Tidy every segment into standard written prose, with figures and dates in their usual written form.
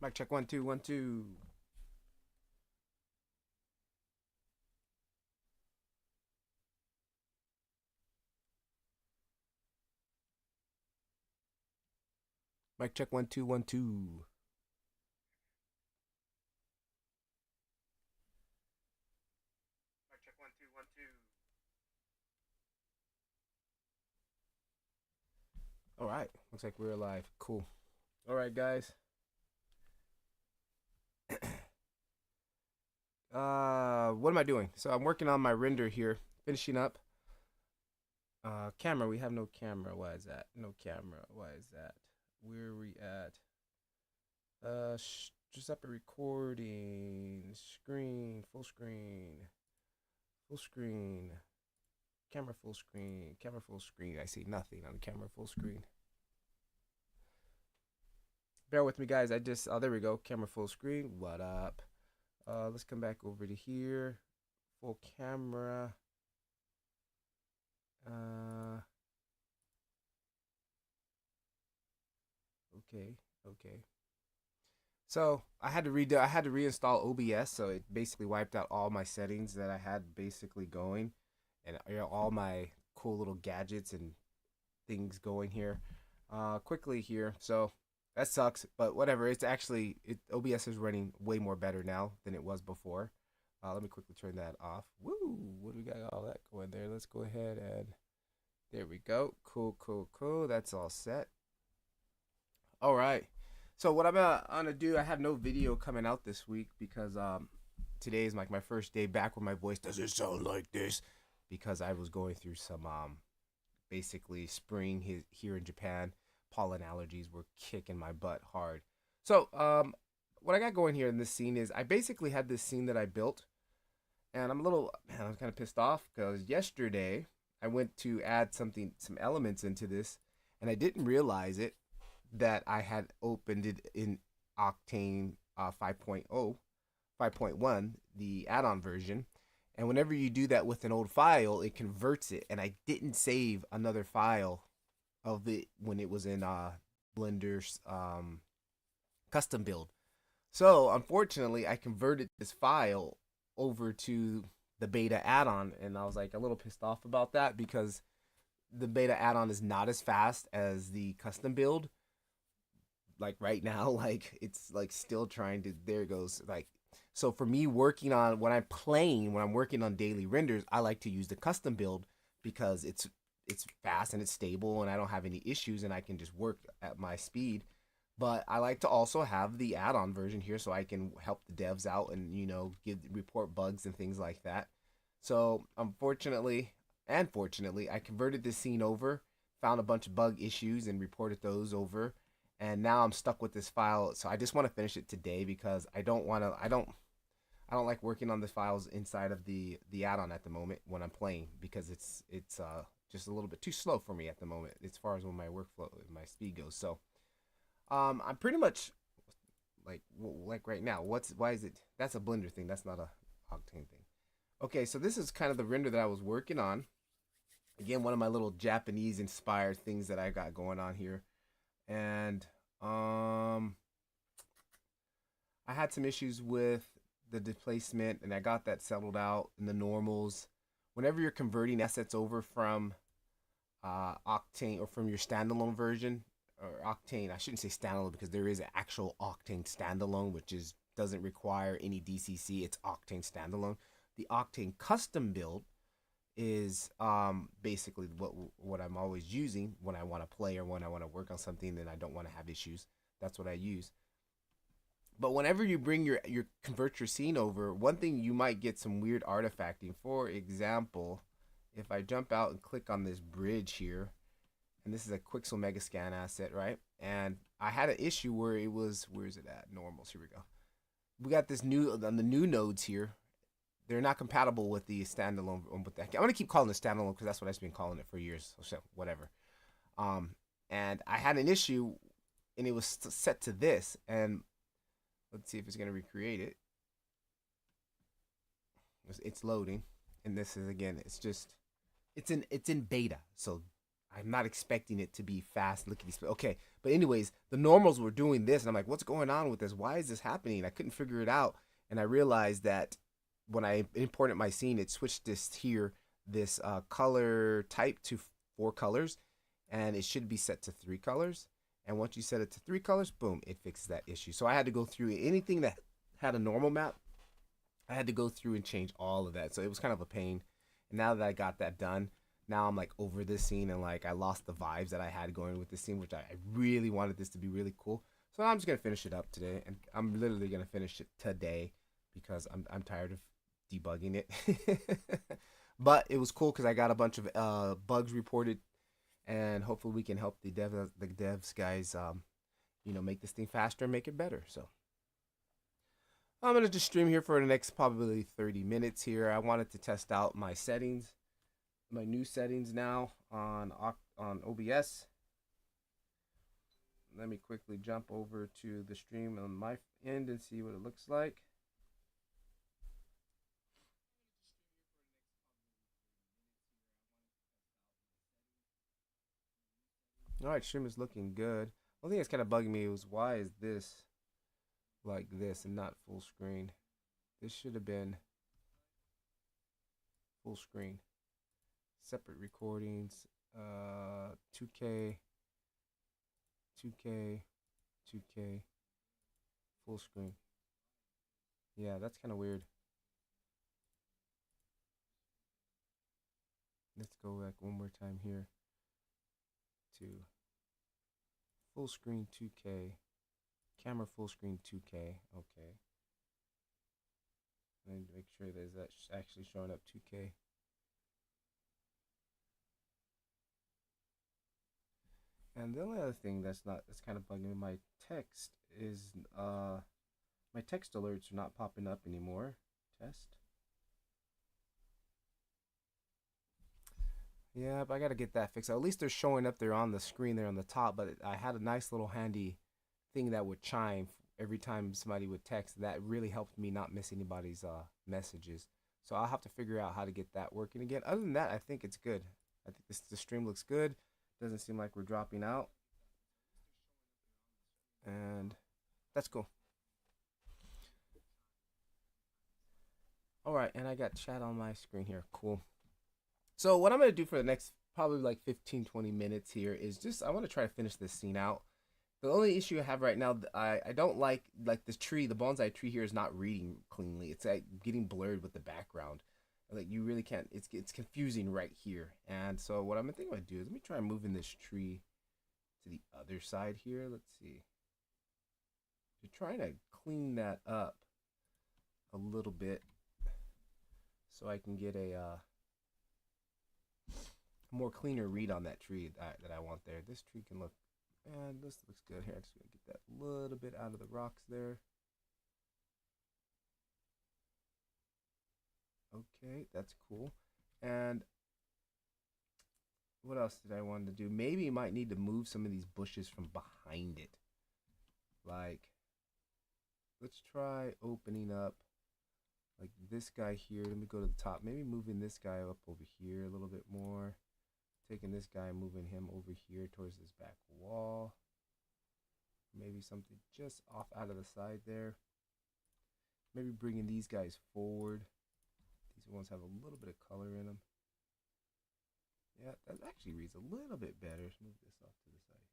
Mic check 1 2 1 2. Mic check 1 2 1 2. Mic check 1 2 1 2. All right, looks like we're live. Cool. All right, guys. What am I doing? So I'm working on my render here, finishing up. Camera. We have no camera. Why is that? No camera. Why is that? Where are we at? Just up a recording. Screen. Full screen. Full screen. Camera full screen. Camera full screen. I see nothing on the camera full screen. Bear with me, guys. Oh, there we go. Camera full screen. What up? Let's come back over to here. Full camera. Okay. Okay. So I had to reinstall OBS, so it basically wiped out all my settings that I had basically going, and all my cool little gadgets and things going here, quickly here. So that sucks, but whatever. OBS is running way more better now than it was before. Let me quickly turn that off. Woo! What do we got all that going there? Let's go ahead and there we go. Cool, cool, cool. That's all set. All right. So what I'm gonna do, I have no video coming out this week because today is like my first day back where my voice doesn't sound like this because I was going through some basically spring here in Japan. Pollen allergies were kicking my butt hard. So what I got going here in this scene is I basically had this scene that I built, and I'm kind of pissed off because yesterday I went to add some elements into this, and I didn't realize it that I had opened it in Octane 5.0, 5.1, the add-on version. And whenever you do that with an old file, it converts it. And I didn't save another file of it when it was in Blender's custom build. So unfortunately, I converted this file over to the beta add-on, and I was like a little pissed off about that because the beta add-on is not as fast as the custom build. Like right now, like it's like still trying to, there it goes. Like, so for me working on when I'm working on daily renders, I like to use the custom build because it's fast and it's stable and I don't have any issues and I can just work at my speed. But I like to also have the add-on version here so I can help the devs out and report bugs and things like that. So unfortunately and fortunately, I converted this scene over, found a bunch of bug issues and reported those over, and now I'm stuck with this file. So I just want to finish it today because I don't like working on the files inside of the add-on at the moment when I'm playing because it's just a little bit too slow for me at the moment as far as when my workflow, my speed goes. So I'm pretty much like right now. Why is it? That's a Blender thing. That's not a Octane thing. Okay, so this is kind of the render that I was working on. Again, one of my little Japanese inspired things that I got going on here, and I had some issues with the displacement, and I got that settled out in the normals. Whenever you're converting assets over from Octane or from your standalone version or Octane, I shouldn't say standalone because there is an actual Octane standalone, which doesn't require any DCC. It's Octane standalone. The Octane custom build is basically what I'm always using when I want to play or when I want to work on something and I don't want to have issues. That's what I use. But whenever you bring your convert your scene over, one thing you might get some weird artifacting. For example, if I jump out and click on this bridge here, and this is a Quixel Megascan asset, right? And I had an issue where it was, where is it at? Normals. Here we go. We got this on the new nodes here. They're not compatible with the standalone. With that, I'm gonna keep calling it standalone because that's what I've been calling it for years. So whatever. And I had an issue, and it was set to this, and let's see if it's gonna recreate it. It's loading, and this is again. It's in beta, so I'm not expecting it to be fast, lickety split. Okay, but anyways, the normals were doing this, and I'm like, what's going on with this? Why is this happening? I couldn't figure it out, and I realized that when I imported my scene, it switched this here, this color type to 4 colors, and it should be set to 3 colors. And once you set it to 3 colors, boom, it fixes that issue. So I had to go through anything that had a normal map. I had to go through and change all of that. So it was kind of a pain. And now that I got that done, now I'm like over this scene, and like I lost the vibes that I had going with this scene, which I really wanted this to be really cool. So I'm just gonna finish it up today, and I'm literally gonna finish it today because I'm tired of debugging it. But it was cool because I got a bunch of bugs reported, and hopefully we can help the devs guys make this thing faster and make it better. So I'm gonna just stream here for the next probably 30 minutes here. I wanted to test out my settings, my new settings now on OBS. Let me quickly jump over to the stream on my end and see what it looks like. All right, stream is looking good. One thing that's kind of bugging me was, why is this like this and not full screen? This should have been full screen. Separate recordings, 2K, 2K, 2K, full screen. Yeah, that's kind of weird. Let's go back one more time here to full screen 2K, camera full screen 2K. Okay. And make sure that that's actually showing up 2K. And the only other thing that's kind of bugging me, my text is my text alerts are not popping up anymore. Test. Yeah, but I gotta get that fixed. At least they're showing up there on the screen there on the top. But I had a nice little handy thing that would chime every time somebody would text. That really helped me not miss anybody's messages. So I'll have to figure out how to get that working again. Other than that, I think it's good. I think the stream looks good. Doesn't seem like we're dropping out, and that's cool. All right, and I got chat on my screen here. Cool. So what I'm going to do for the next probably like 15, 20 minutes here is just, I want to try to finish this scene out. The only issue I have right now, I don't like this tree, the bonsai tree here is not reading cleanly. It's like getting blurred with the background. Like you really can't, it's confusing right here. And so what I'm thinking about do is, let me try moving this tree to the other side here. Let's see. You're trying to clean that up a little bit so I can get a more cleaner read on that tree that I want there. This tree can look, and this looks good here. I'm just gonna get that little bit out of the rocks there. Okay, that's cool. And what else did I want to do? Maybe you might need to move some of these bushes from behind it. Like, let's try opening up like this guy here. Let me go to the top. Maybe moving this guy up over here a little bit more. Taking this guy and moving him over here towards this back wall. Maybe something just off out of the side there. Maybe bringing these guys forward. These ones have a little bit of color in them. Yeah, that actually reads a little bit better. Let's move this off to the side.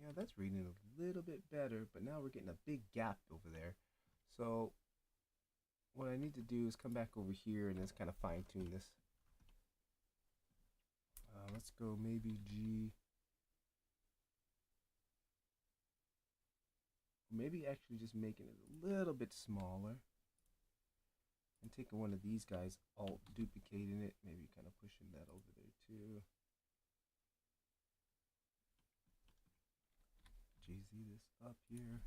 Yeah, that's reading a little bit better, but now we're getting a big gap over there. So what I need to do is come back over here and just kind of fine tune this. Let's go maybe G. Maybe actually just making it a little bit smaller. And taking one of these guys, alt duplicating it, maybe kind of pushing that over there too. GZ this up here.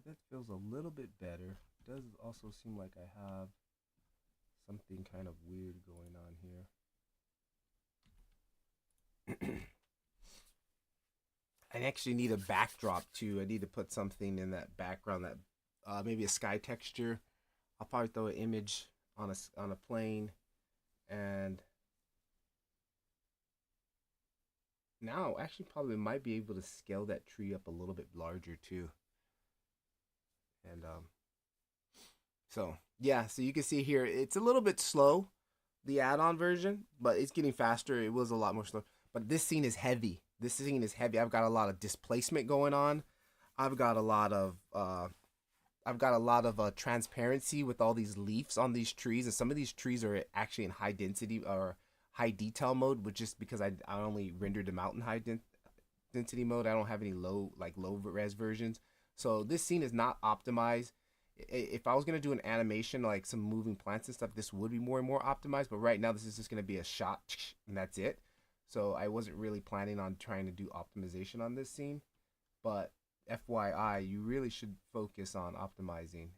right, that feels a little bit better. It does also seem like I have something kind of weird going on here. I actually need a backdrop too. I need to put something in that background, that maybe a sky texture. I'll probably throw an image on a plane, and now actually probably might be able to scale that tree up a little bit larger too. And so yeah, so you can see here it's a little bit slow, the add-on version, but it's getting faster. It was a lot more slow, but this scene is heavy. This scene is heavy. I've got a lot of displacement going on. I've got a lot of transparency with all these leaves on these trees, and some of these trees are actually in high density or high detail mode, which just because I only rendered them out in density mode. I don't have any low res versions. So this scene is not optimized. If I was gonna do an animation like some moving plants and stuff, this would be more and more optimized. But right now, this is just gonna be a shot and that's it. So I wasn't really planning on trying to do optimization on this scene. But FYI, you really should focus on optimizing.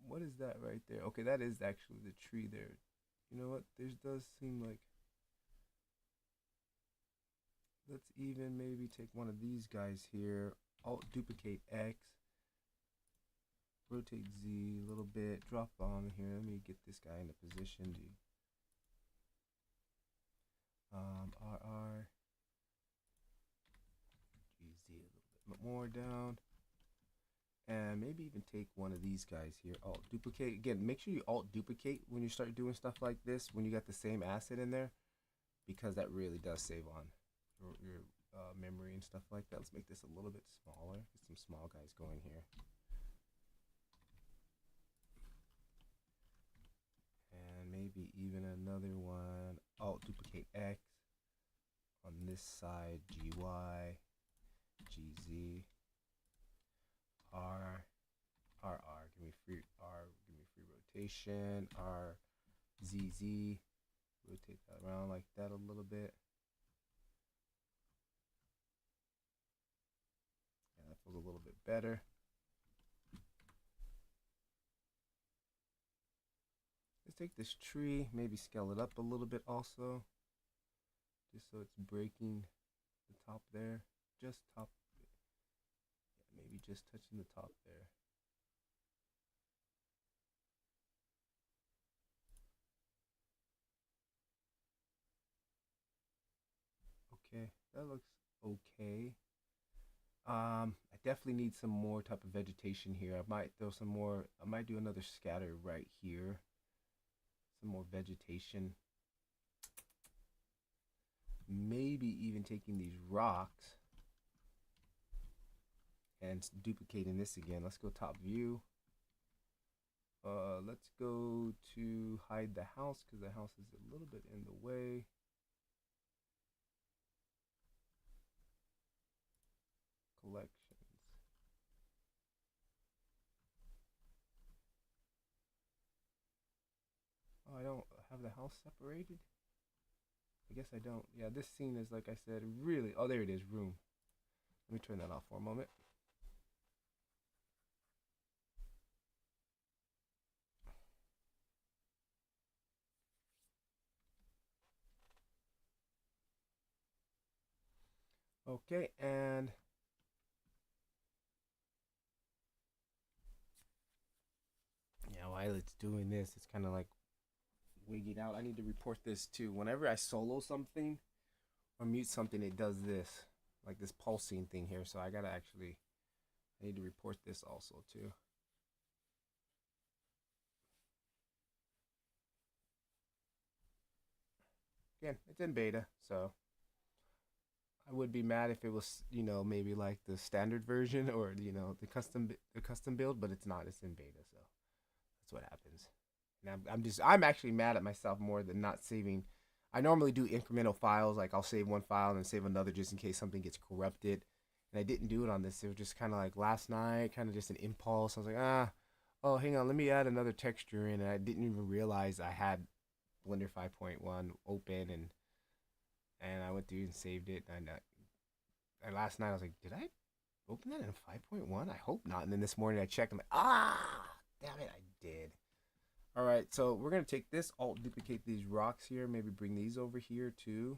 What is that right there? Okay, that is actually the tree there. You know what? This does seem like, let's even maybe take one of these guys here. Alt duplicate X. Rotate Z a little bit. Drop on here. Let me get this guy into position. RR. GZ a little bit more down. And maybe even take one of these guys here. Alt duplicate. Again, make sure you alt duplicate when you start doing stuff like this, when you got the same asset in there, because that really does save on your memory and stuff like that. Let's make this a little bit smaller. Get some small guys going here. And maybe even another one. Alt duplicate X. On this side, GY, GZ, R, RR. Give me free R. Give me free rotation. R, ZZ. Rotate that around like that a little bit. Yeah, that feels a little bit better. Let's take this tree, maybe scale it up a little bit also, just so it's breaking the top there, just top, yeah, maybe just touching the top there. Okay, that looks okay. I definitely need some more type of vegetation here. I might throw some more. I might do another scatter right here. Some more vegetation. Maybe even taking these rocks and duplicating this again. Let's go top view. Let's go to hide the house because the house is a little bit in the way. Collections. Oh, I don't have the house separated? I guess I don't. Yeah, this scene is, like I said, really... Oh, there it is, room. Let me turn that off for a moment. Okay, and... Yeah, while it's doing this, it's kind of like wigging out. I need to report this too. Whenever I solo something or mute something, it does this. Like this pulsing thing here. So I gotta actually... I need to report this also too. Again, it's in beta, so I would be mad if it was, maybe like the standard version or the custom build, but it's not. It's in beta, so that's what happens. And I'm actually mad at myself more than not saving. I normally do incremental files, like I'll save one file and then save another just in case something gets corrupted. And I didn't do it on this. It was just kind of like last night, kind of just an impulse. I was like, oh, hang on, let me add another texture in, and I didn't even realize I had Blender 5.1 open, and I went through and saved it. And last night I was like, did I open that in 5.1? I hope not. And then this morning I checked. I'm like, ah, damn it, I did. All right, so we're gonna take this, alt duplicate these rocks here, maybe bring these over here too.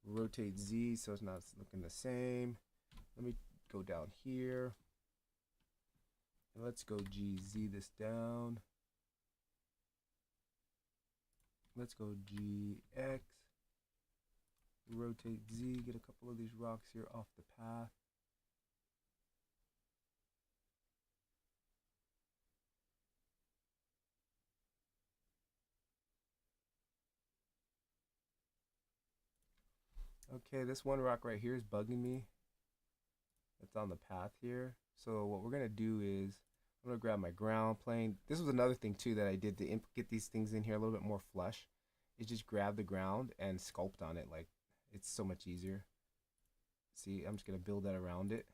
Rotate Z so it's not looking the same. Let me go down here. And let's go GZ this down. Let's go GX. Rotate Z, get a couple of these rocks here off the path. Okay, this one rock right here is bugging me. It's on the path here. So what we're gonna do is I'm gonna grab my ground plane. This was another thing too that I did to get these things in here a little bit more flush. Is just grab the ground and sculpt on it. Like, it's so much easier. See, I'm just gonna build that around it.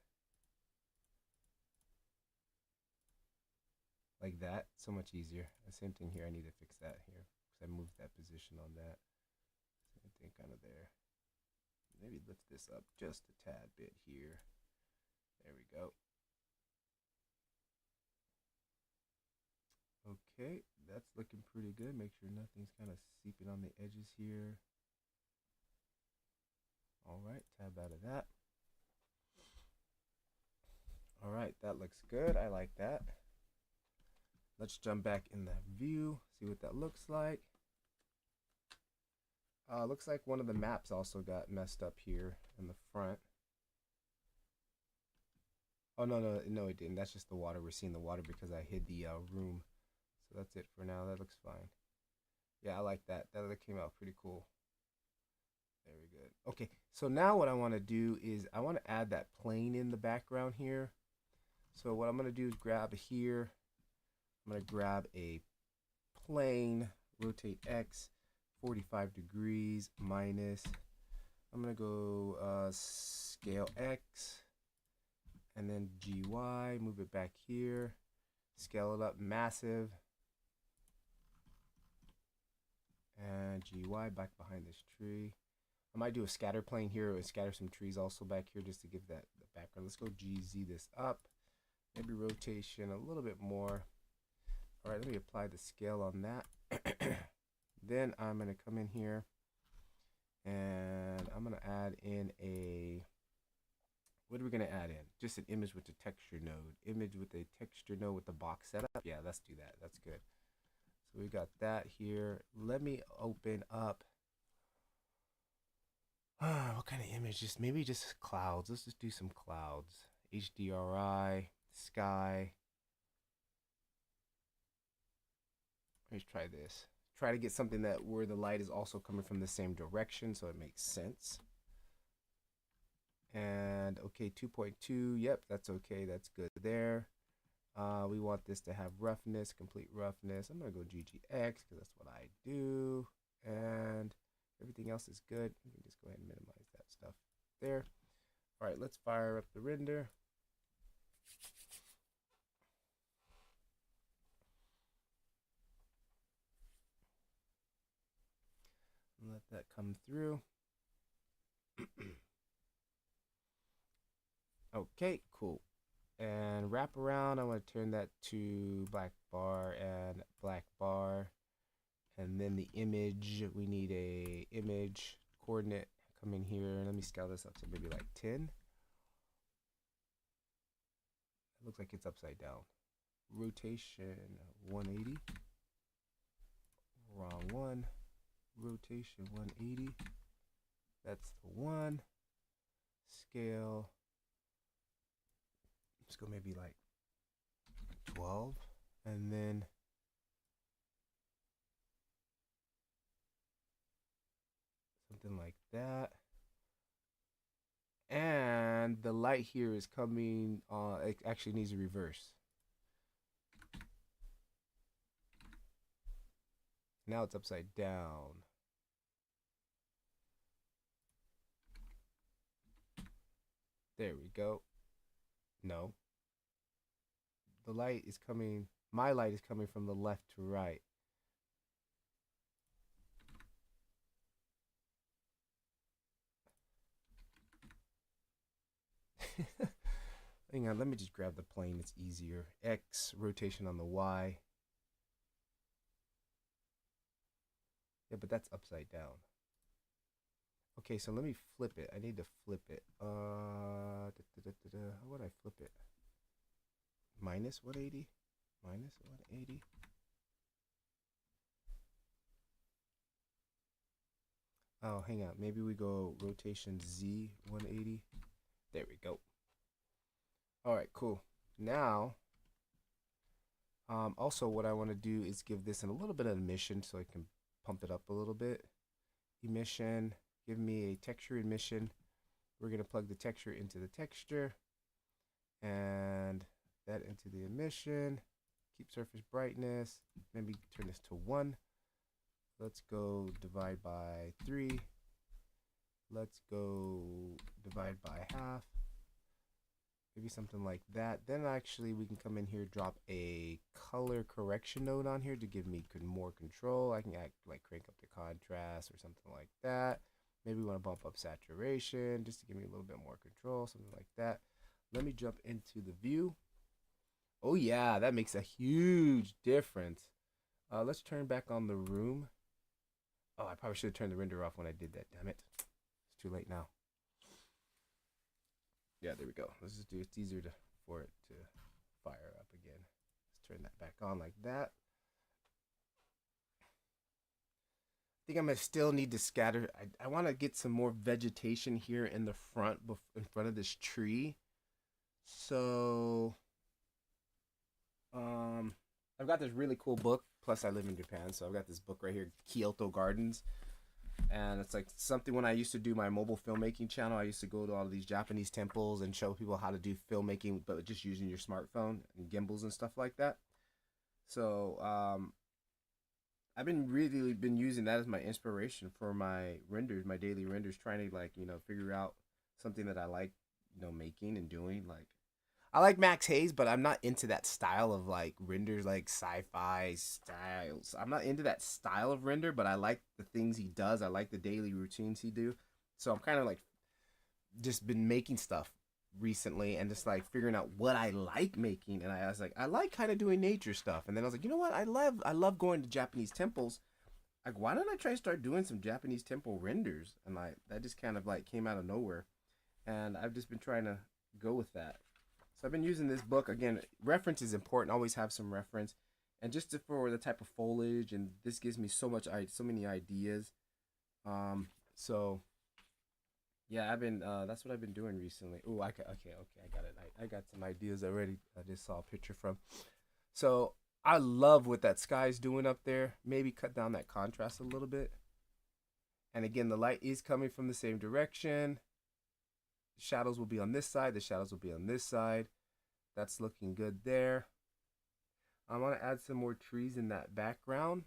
Like that, so much easier. The same thing here, I need to fix that here because I moved that position on that. Same thing kind of there. Maybe lift this up just a tad bit here. There we go. Okay, that's looking pretty good. Make sure nothing's kind of seeping on the edges here. All right, tab out of that. All right, that looks good. I like that. Let's jump back in the view, see what that looks like. Looks like one of the maps also got messed up here in the front. Oh, no, it didn't. That's just the water. We're seeing the water because I hid the room. So that's it for now. That looks fine. Yeah, I like that. That came out pretty cool. Very good. Okay, so now what I want to do is I want to add that plane in the background here. So what I'm going to do is grab here. I'm going to grab a plane, rotate X, 45 degrees minus. I'm going to go scale X, and then GY, move it back here, scale it up massive, and GY back behind this tree. I might do a scatter plane here or scatter some trees also back here just to give that the background. Let's go GZ this up, maybe rotation a little bit more. All right, let me apply the scale on that. Then I'm going to come in here and I'm going to add in a, what are we going to add in? Just an image with the texture node. Image with the texture node with the box setup. Yeah, let's do that. That's good. So we got that here. Let me open up. What kind of image? Maybe just clouds. Let's just do some clouds. HDRI, sky. Let's try this. Try to get something that where the light is also coming from the same direction so it makes sense. And okay, 2.2, yep, that's okay, that's good there. We want this to have roughness, complete roughness. I'm gonna go GGX because that's what I do. And everything else is good. You can just go ahead and minimize that stuff there. All right, let's fire up the render. Let that come through. Okay, cool. And wrap around, I want to turn that to black bar and black bar. And then the image, we need a image coordinate. Come in here, let me scale this up to maybe like 10. It looks like it's upside down. Rotation 180. Wrong one. Rotation 180. That's the one. Scale. Let's go maybe like 12. And then something like that. And the light here is coming on, it actually needs a reverse. Now it's upside down. There we go. No. The light is coming, my light is coming from the left to right. Hang on, let me just grab the plane. It's easier. X, rotation on the Y. Yeah, but that's upside down. Okay, so let me flip it. I need to flip it. How would I flip it? Minus 180? Minus 180? Oh, hang on. Maybe we go rotation Z 180. There we go. All right, cool. Now, also what I want to do is give this a little bit of emission so I can pump it up a little bit. Emission, give me a texture emission. We're going to plug the texture into the texture and that into the emission. Keep surface brightness. Maybe turn this to 1. Let's go divide by 3. Let's go divide by half. Maybe something like that. Then actually we can come in here, drop a color correction node on here to give me more control. I can crank up the contrast or something like that. Maybe we want to bump up saturation just to give me a little bit more control, something like that. Let me jump into the view. Oh yeah, that makes a huge difference. Let's turn back on the room. Oh, I probably should have turned the render off when I did that. Damn it. It's too late now. Yeah, there we go. Let's just do it. It's easier for it to fire up again. Let's turn that back on like that. I think I'm gonna still need to scatter. I want to get some more vegetation here in the front, in front of this tree. So, I've got this really cool book. Plus, I live in Japan, so I've got this book right here, Kyoto Gardens. And it's like something when I used to do my mobile filmmaking channel, I used to go to all of these Japanese temples and show people how to do filmmaking, but just using your smartphone and gimbals and stuff like that. So, I've been really been using that as my inspiration for my renders, my daily renders, trying to figure out something that I like, making and doing. Like, I like Max Hayes, but I'm not into that style of renders, like sci-fi styles. I'm not into that style of render, but I like the things he does. I like the daily routines he do. So I'm kind of just been making stuff recently and just figuring out what I like making. And I was like, I like kind of doing nature stuff. And then I was like, you know what? I love going to Japanese temples. Like, why don't I try to start doing some Japanese temple renders? And that just kind of came out of nowhere. And I've just been trying to go with that. So I've been using this book. Again, reference is important. Always have some reference. And just for the type of foliage, and this gives me so many ideas. So yeah, that's what I've been doing recently. Oh, okay, I got it. I got some ideas already. I just saw a picture from. So I love what that sky's doing up there. Maybe cut down that contrast a little bit. And again, the light is coming from the same direction. The shadows will be on this side. The shadows will be on this side. That's looking good there. I want to add some more trees in that background.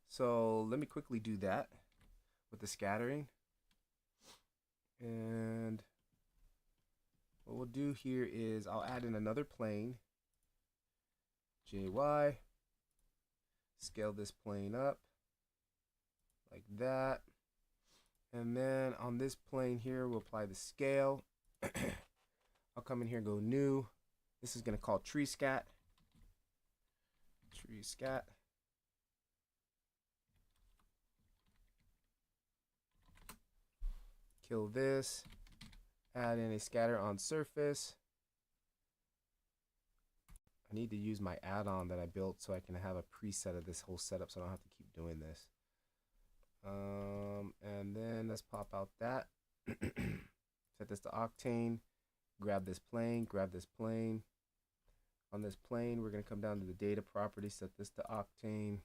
So let me quickly do that with the scattering. And what we'll do here is I'll add in another plane. JY. Scale this plane up like that. And then on this plane here, we'll apply the scale. I'll come in here and go new. This is going to call tree scat. Tree scat. Kill this. Add in a scatter on surface. I need to use my add-on that I built so I can have a preset of this whole setup so I don't have to keep doing this. And then let's pop out that. Set this to Octane. Grab this plane. Grab this plane. On this plane, we're going to come down to the data property. Set this to Octane.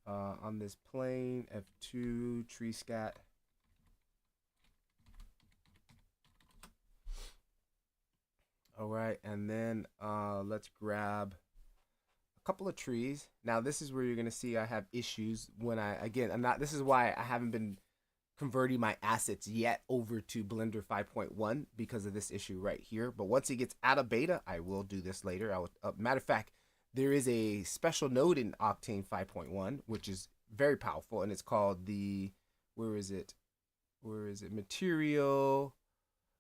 On this plane, F2, tree scat. All right, and then let's grab a couple of trees. Now this is where you're gonna see I have issues when this is why I haven't been converting my assets yet over to Blender 5.1 because of this issue right here. But once it gets out of beta, I will do this later. Matter of fact, there is a special node in Octane 5.1 which is very powerful, and it's called the Material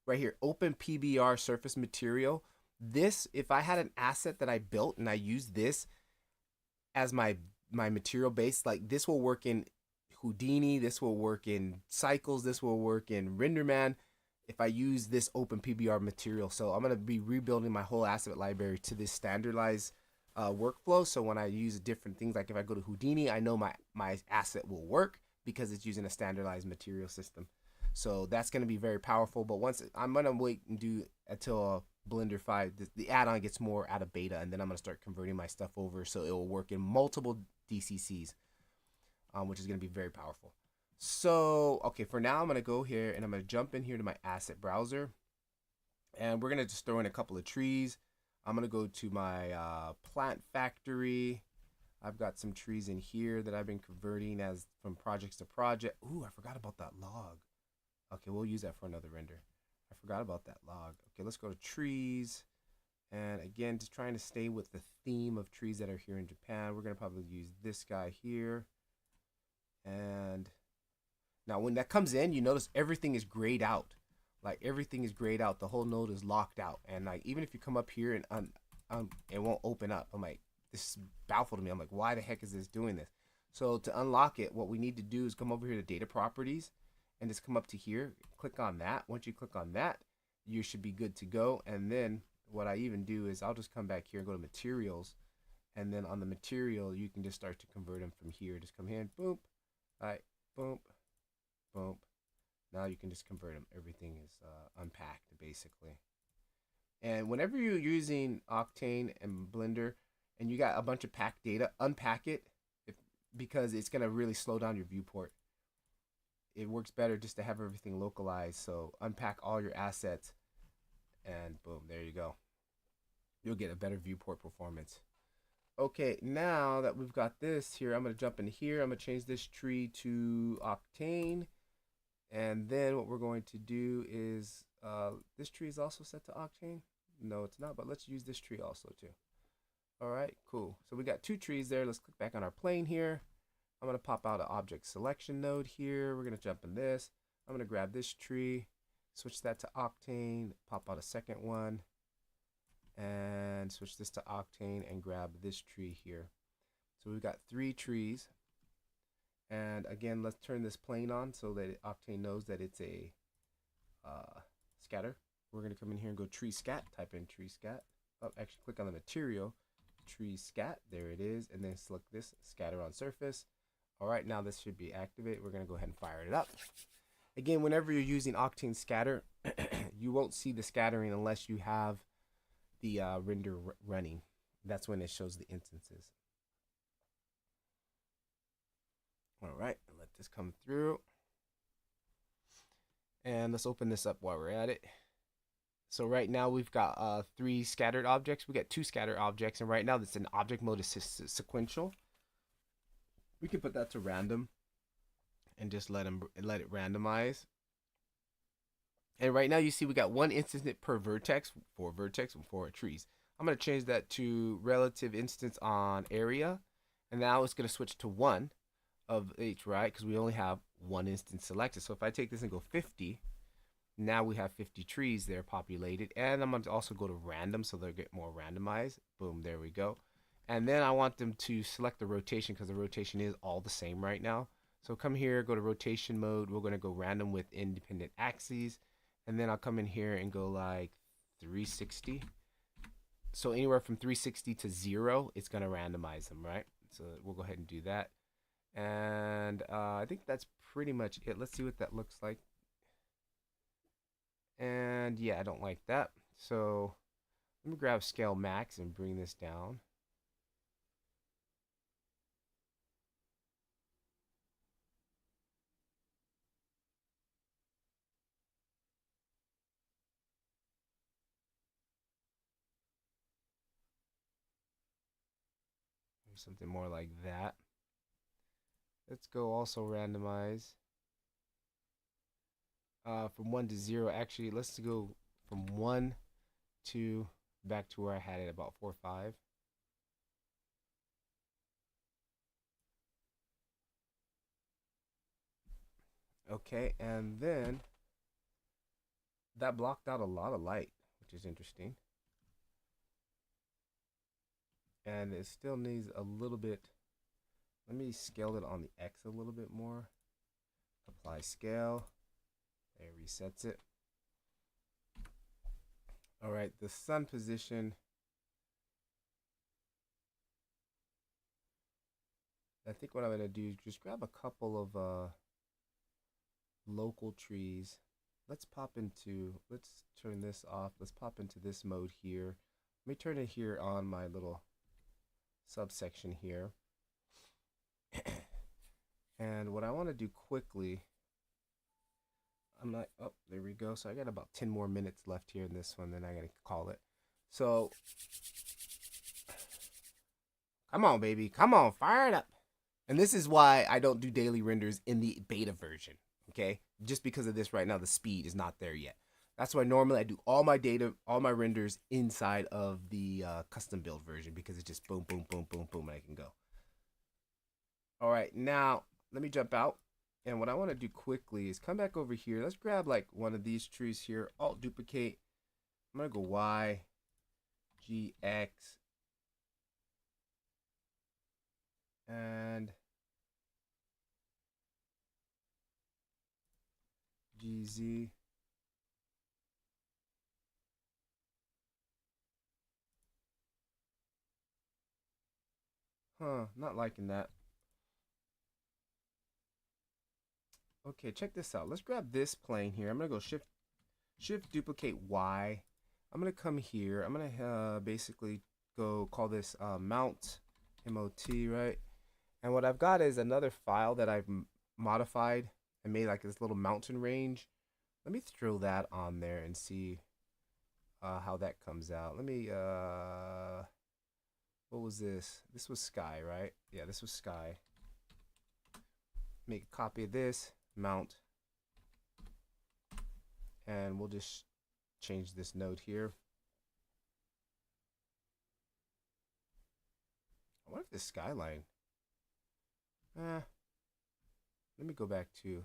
right here, open PBR surface material. This, if I had an asset that I built and I use this as my material base, like this will work in Houdini, this will work in Cycles, this will work in RenderMan if I use this open PBR material. So I'm gonna be rebuilding my whole asset library to this standardized workflow. So when I use different things, like if I go to Houdini, I know my asset will work because it's using a standardized material system. So that's going to be very powerful. But once I'm going to wait and do until Blender 5, the add-on gets more out of beta, and then I'm going to start converting my stuff over so it will work in multiple DCCs, which is going to be very powerful. So, okay, for now, I'm going to go here and I'm going to jump in here to my asset browser. And we're going to just throw in a couple of trees. I'm going to go to my plant factory. I've got some trees in here that I've been converting as from projects to project. Ooh, I forgot about that log. Okay, we'll use that for another render. I forgot about that log. Okay, let's go to trees. And again, just trying to stay with the theme of trees that are here in Japan. We're going to probably use this guy here. And now when that comes in, you notice everything is grayed out. Like everything is grayed out. The whole node is locked out. And like even if you come up here and it won't open up. I'm like, this is baffled me. I'm like, why the heck is this doing this? So to unlock it, what we need to do is come over here to data properties and just come up to here, click on that. Once you click on that, you should be good to go. And then what I even do is I'll just come back here and go to materials. And then on the material, you can just start to convert them from here. Just come here and boom, all right, boom, boom. Now you can just convert them. Everything is unpacked basically. And whenever you're using Octane and Blender and you got a bunch of packed data, unpack it because it's going to really slow down your viewport. It works better just to have everything localized. So unpack all your assets and boom, there you go. You'll get a better viewport performance. Okay, now that we've got this here, I'm going to jump in here. I'm going to change this tree to Octane. And then what we're going to do is, this tree is also set to Octane. No, it's not, but let's use this tree also too. All right, cool. So we got two trees there. Let's click back on our plane here. I'm going to pop out an object selection node here. We're going to jump in this. I'm going to grab this tree, switch that to Octane, pop out a second one, and switch this to Octane and grab this tree here. So we've got 3 trees. And again, let's turn this plane on so that Octane knows that it's a scatter. We're going to come in here and go tree scat, type in tree scat. Oh, actually click on the material, tree scat, there it is, and then select this, scatter on surface. All right, now this should be activated. We're going to go ahead and fire it up. Again, whenever you're using Octane scatter, you won't see the scattering unless you have the render running. That's when it shows the instances. All right, let this come through. And let's open this up while we're at it. So right now we've got 3 scattered objects. We got 2 scattered objects, and right now that's in object mode is sequential. We can put that to random and just let it randomize. And right now you see we got 1 instance per vertex, 4 vertex and 4 trees. I'm going to change that to relative instance on area, and now it's going to switch to 1 of each, right? Because we only have 1 instance selected. So if I take this and go 50, now we have 50 trees there populated. And I'm going to also go to random so they'll get more randomized. Boom, there we go. And then I want them to select the rotation because the rotation is all the same right now. So come here, go to rotation mode. We're going to go random with independent axes. And then I'll come in here and go like 360. So anywhere from 360 to 0, it's going to randomize them, right? So we'll go ahead and do that. And I think that's pretty much it. Let's see what that looks like. And yeah, I don't like that. So let me grab scale max and bring this down. Something more like that. Let's go also randomize from 1 to 0. Actually, let's go from 1 to back to where I had it, about 4 or 5. Okay, and then that blocked out a lot of light, which is interesting. And it still needs a little bit. Let me scale it on the X a little bit more. Apply scale. There, resets it. All right, the sun position. I think what I'm gonna do is just grab a couple of local trees. Let's turn this off. Let's pop into this mode here. Let me turn it here on my little subsection here. And what I want to do quickly, oh, there we go. So I got about 10 more minutes left here in this one, then I gotta call it. So, come on, baby. Come on, fire it up. And this is why I don't do daily renders in the beta version, okay? Just because of this right now, the speed is not there yet. That's why normally I do all my renders inside of the custom build version, because it's just boom, boom, boom, boom, boom, and I can go. All right, now let me jump out. And what I want to do quickly is come back over here. Let's grab like one of these trees here, alt duplicate. I'm gonna go Y, G, X, and GZ. Not liking that. Okay, check this out. Let's grab this plane here. I'm gonna go shift duplicate Y. I'm gonna come here. I'm gonna basically go call this mount, MOT, right? And what I've got is another file that I've modified and made like this little mountain range. Let me throw that on there and see how that comes out. Let me what was this? This was sky, right? Yeah, this was sky. Make a copy of this, mount, and we'll just change this node here. I wonder if this skyline. Let me go back to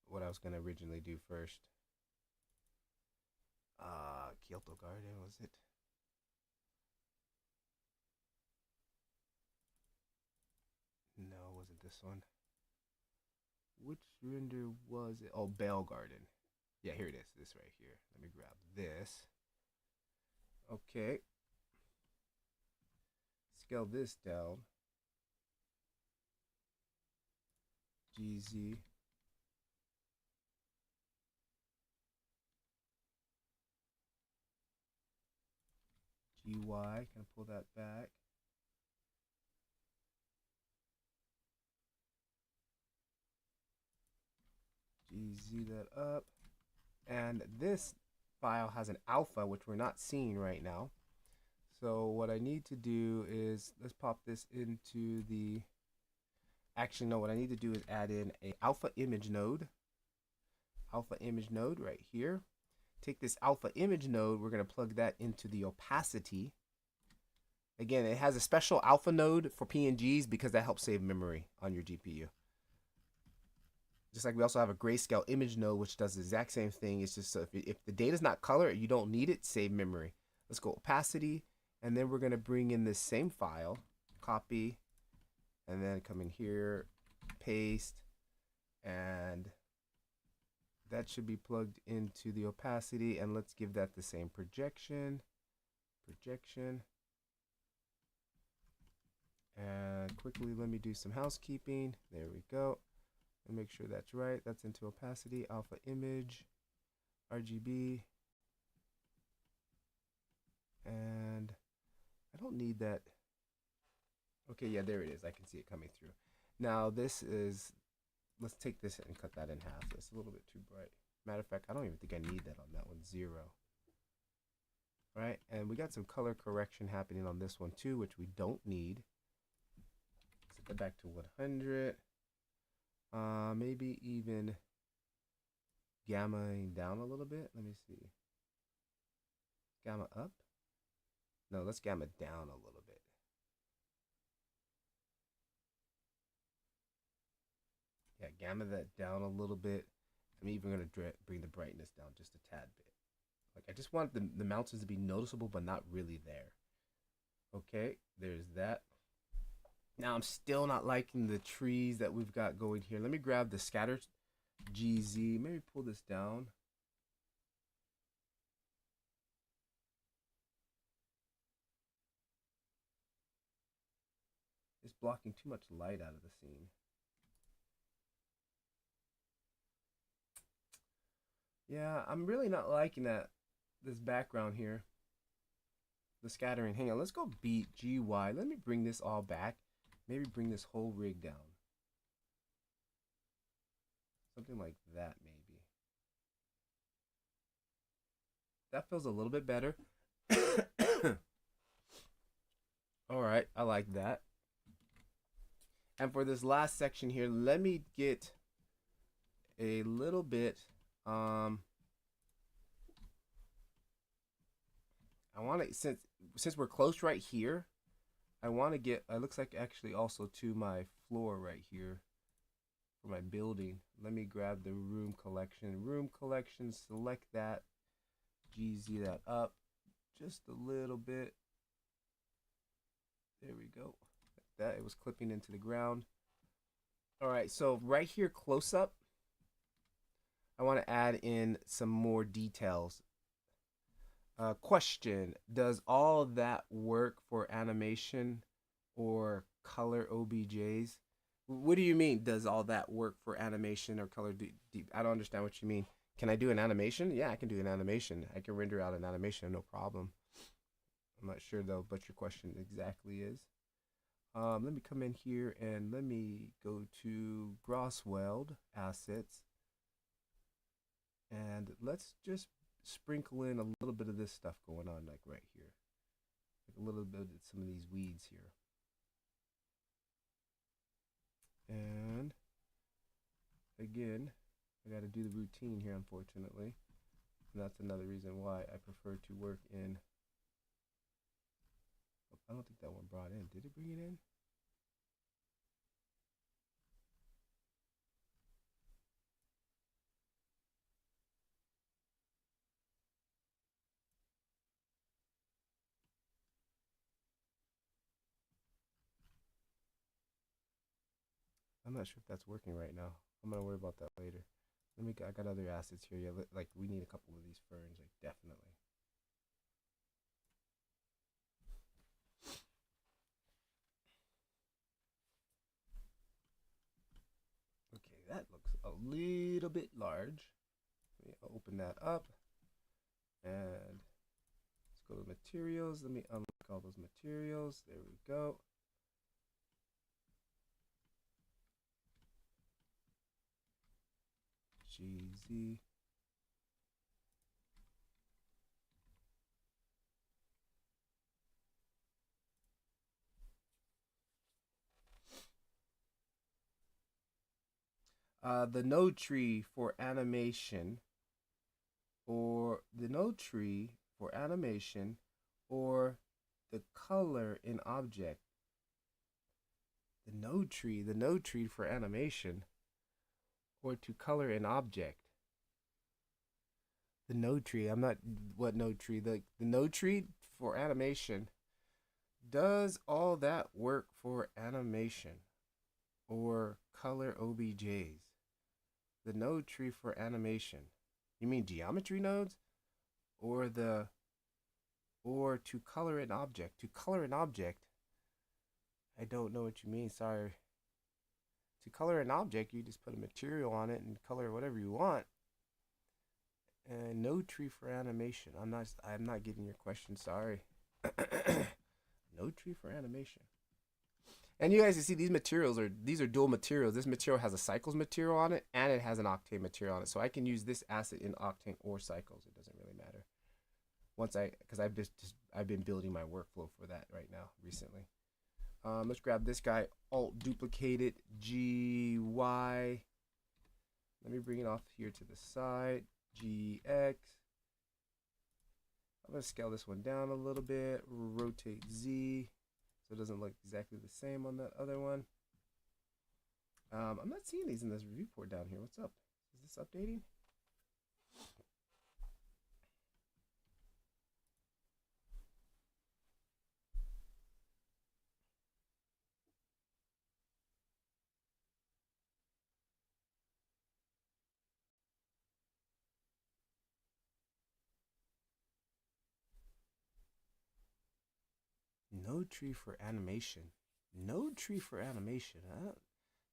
what I was gonna originally do first. Kyoto Garden, was it? No, it wasn't this one. Which render was it? Oh, Bell Garden. Yeah, here it is. This right here. Let me grab this. Okay. Scale this down. GZ. GY. Can I pull that back? GZ that up. And this file has an alpha, which we're not seeing right now. So what I need to do is, let's pop this into the, actually no, what I need to do is add in a alpha image node right here. Take this alpha image node, we're going to plug that into the opacity. Again, it has a special alpha node for PNGs because that helps save memory on your GPU. Just like we also have a grayscale image node, which does the exact same thing. It's just so if the data is not color, you don't need it, save memory. Let's go opacity, and then we're going to bring in this same file, copy, and then come in here, paste, and that should be plugged into the opacity. And let's give that the same projection. And quickly, let me do some housekeeping. There we go. And make sure that's right. That's into opacity, alpha image, RGB. And I don't need that. Okay, yeah, there it is. I can see it coming through. Now this is, let's take this and cut that in half. It's a little bit too bright. Matter of fact, I don't even think I need that on that one. 0. Right? And we got some color correction happening on this one too, which we don't need. Set that back to 100. Maybe even gammaing down a little bit. Let me see. Gamma up? No, let's gamma down a little bit. Yeah, gamma that down a little bit. I'm even going to bring the brightness down just a tad bit. Like, I just want the mountains to be noticeable, but not really there. Okay, there's that. Now, I'm still not liking the trees that we've got going here. Let me grab the scatter GZ. Maybe pull this down. It's blocking too much light out of the scene. Yeah, I'm really not liking this background here. The scattering. Hang on, let's go beat GY. Let me bring this all back. Maybe bring this whole rig down. Something like that, maybe. That feels a little bit better. All right, I like that. And for this last section here, let me get a little bit I want to, since we're close right here, I want to get, it looks like actually also to my floor right here for my building. Let me grab the room collection, select that, GZ that up just a little bit. There we go. Like that, it was clipping into the ground. All right, so right here close up, I want to add in some more details. Question: does all that work for animation or color OBJs? What do you mean? Does all that work for animation or color? I don't understand what you mean. Can I do an animation? Yeah, I can do an animation. I can render out an animation, no problem. I'm not sure though, but your question exactly is. Let me come in here and let me go to Grossweld assets, and let's just sprinkle in a little bit of this stuff going on, like right here, like a little bit of some of these weeds here. And again, I got to do the routine here, unfortunately, and that's another reason why I prefer to work in. I don't think that one brought in. Did it bring it in? I'm not sure if that's working right now. I'm gonna worry about that later. I got other assets here. Yeah, like we need a couple of these ferns, like definitely. Okay, that looks a little bit large. Let me open that up, and let's go to materials. Let me unlock all those materials. There we go. GZ. The node tree for animation, or the node tree for animation, or the color in object. The node tree for animation, or to color an object. The node tree. I'm not what node tree. The node tree for animation. Does all that work for animation or color OBJs? The node tree for animation. You mean geometry nodes? Or to color an object. To color an object. I don't know what you mean, sorry. To color an object, you just put a material on it and color whatever you want. And node tree for animation. I'm not getting your question, sorry. Node tree for animation. And you guys can see these are dual materials. This material has a Cycles material on it, and it has an Octane material on it. So I can use this asset in Octane or Cycles. It doesn't really matter. Because I've been building my workflow for that right now recently. Let's grab this guy, Alt duplicate it, GY. Let me bring it off here to the side, GX. I'm gonna scale this one down a little bit, rotate Z, so it doesn't look exactly the same on that other one. I'm not seeing these in this viewport down here. What's up? Is this updating? Node tree for animation. Node tree for animation.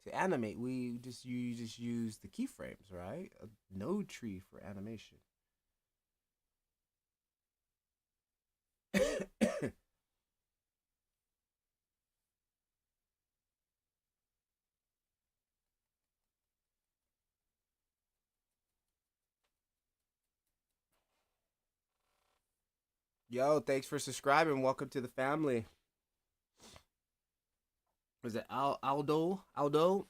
To animate, you just use the keyframes, right? A node tree for animation. Yo, thanks for subscribing. Welcome to the family. Was it Aldo? Aldo?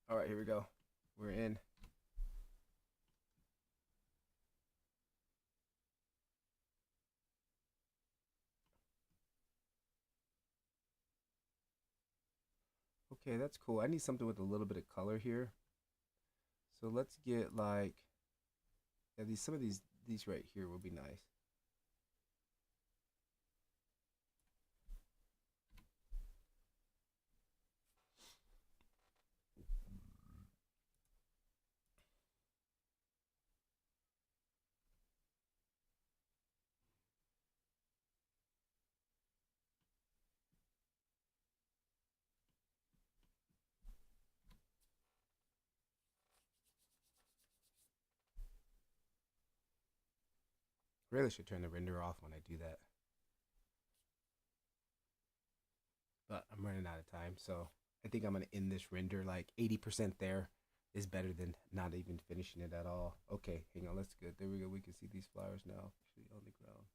All right, here we go. We're in. Okay, that's cool. I need something with a little bit of color here. So let's get like, yeah, some of these right here will be nice. Really should turn the render off when I do that. But I'm running out of time, so I think I'm gonna end this render like 80% there is better than not even finishing it at all. Okay, hang on, let's get there we go. We can see these flowers now actually on the ground.